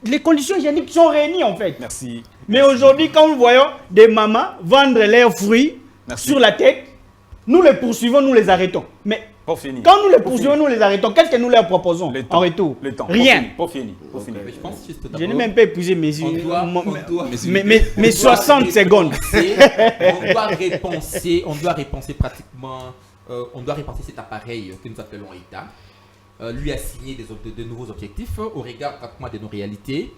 les conditions hygiéniques sont réunies en fait. Merci. Mais aujourd'hui, quand nous voyons des mamans vendre leurs fruits sur la tête, nous les poursuivons, nous les arrêtons. Mais quand nous les poursuivons, nous les arrêtons, qu'est-ce que nous leur proposons en retour? Rien. Pour finir. Je n'ai même pas épuisé mes 60 secondes. On doit repenser pratiquement, on doit repenser cet appareil que nous appelons État. Lui a signé de nouveaux objectifs au regard pratiquement de nos réalités.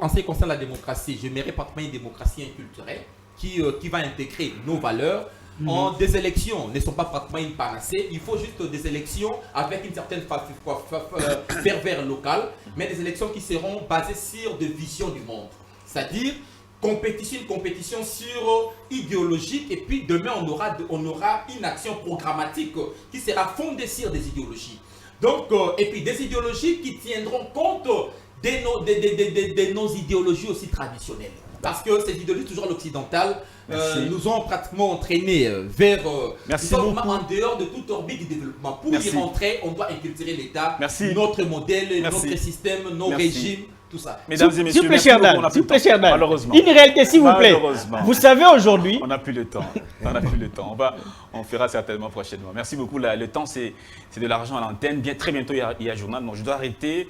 En ce qui concerne la démocratie, j'aimerais pratiquement une démocratie inculturelle qui va intégrer nos valeurs, Des élections ne sont pas pratiquement une panacée. Il faut juste des élections avec une certaine ferveur locale, mais des élections qui seront basées sur des visions du monde. C'est-à-dire une compétition sur idéologique, et puis demain on aura une action programmatique qui sera fondée sur des idéologies. Donc, et puis des idéologies qui tiendront compte de nos idéologies aussi traditionnelles. Parce que ces idéologies, toujours l'occidental, nous ont pratiquement entraînés vers... nous sommes en dehors de toute orbite du développement. Pour y rentrer, on doit inculturer l'État, notre modèle, notre système, nos régimes, tout ça. Mesdames et messieurs, s'il vous plaît, cher Dan, malheureusement. Une réalité, s'il vous plaît. Vous savez, aujourd'hui... On n'a plus le temps. On fera certainement prochainement. Merci beaucoup. Le temps, c'est de l'argent à l'antenne. Très bientôt, il y a journal. Donc, je dois arrêter.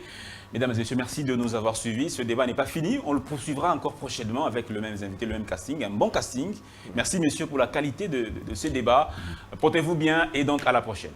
Mesdames et messieurs, merci de nous avoir suivis. Ce débat n'est pas fini. On le poursuivra encore prochainement avec le même invité, le même casting, un bon casting. Merci, messieurs, pour la qualité de ce débat. Portez-vous bien et donc à la prochaine.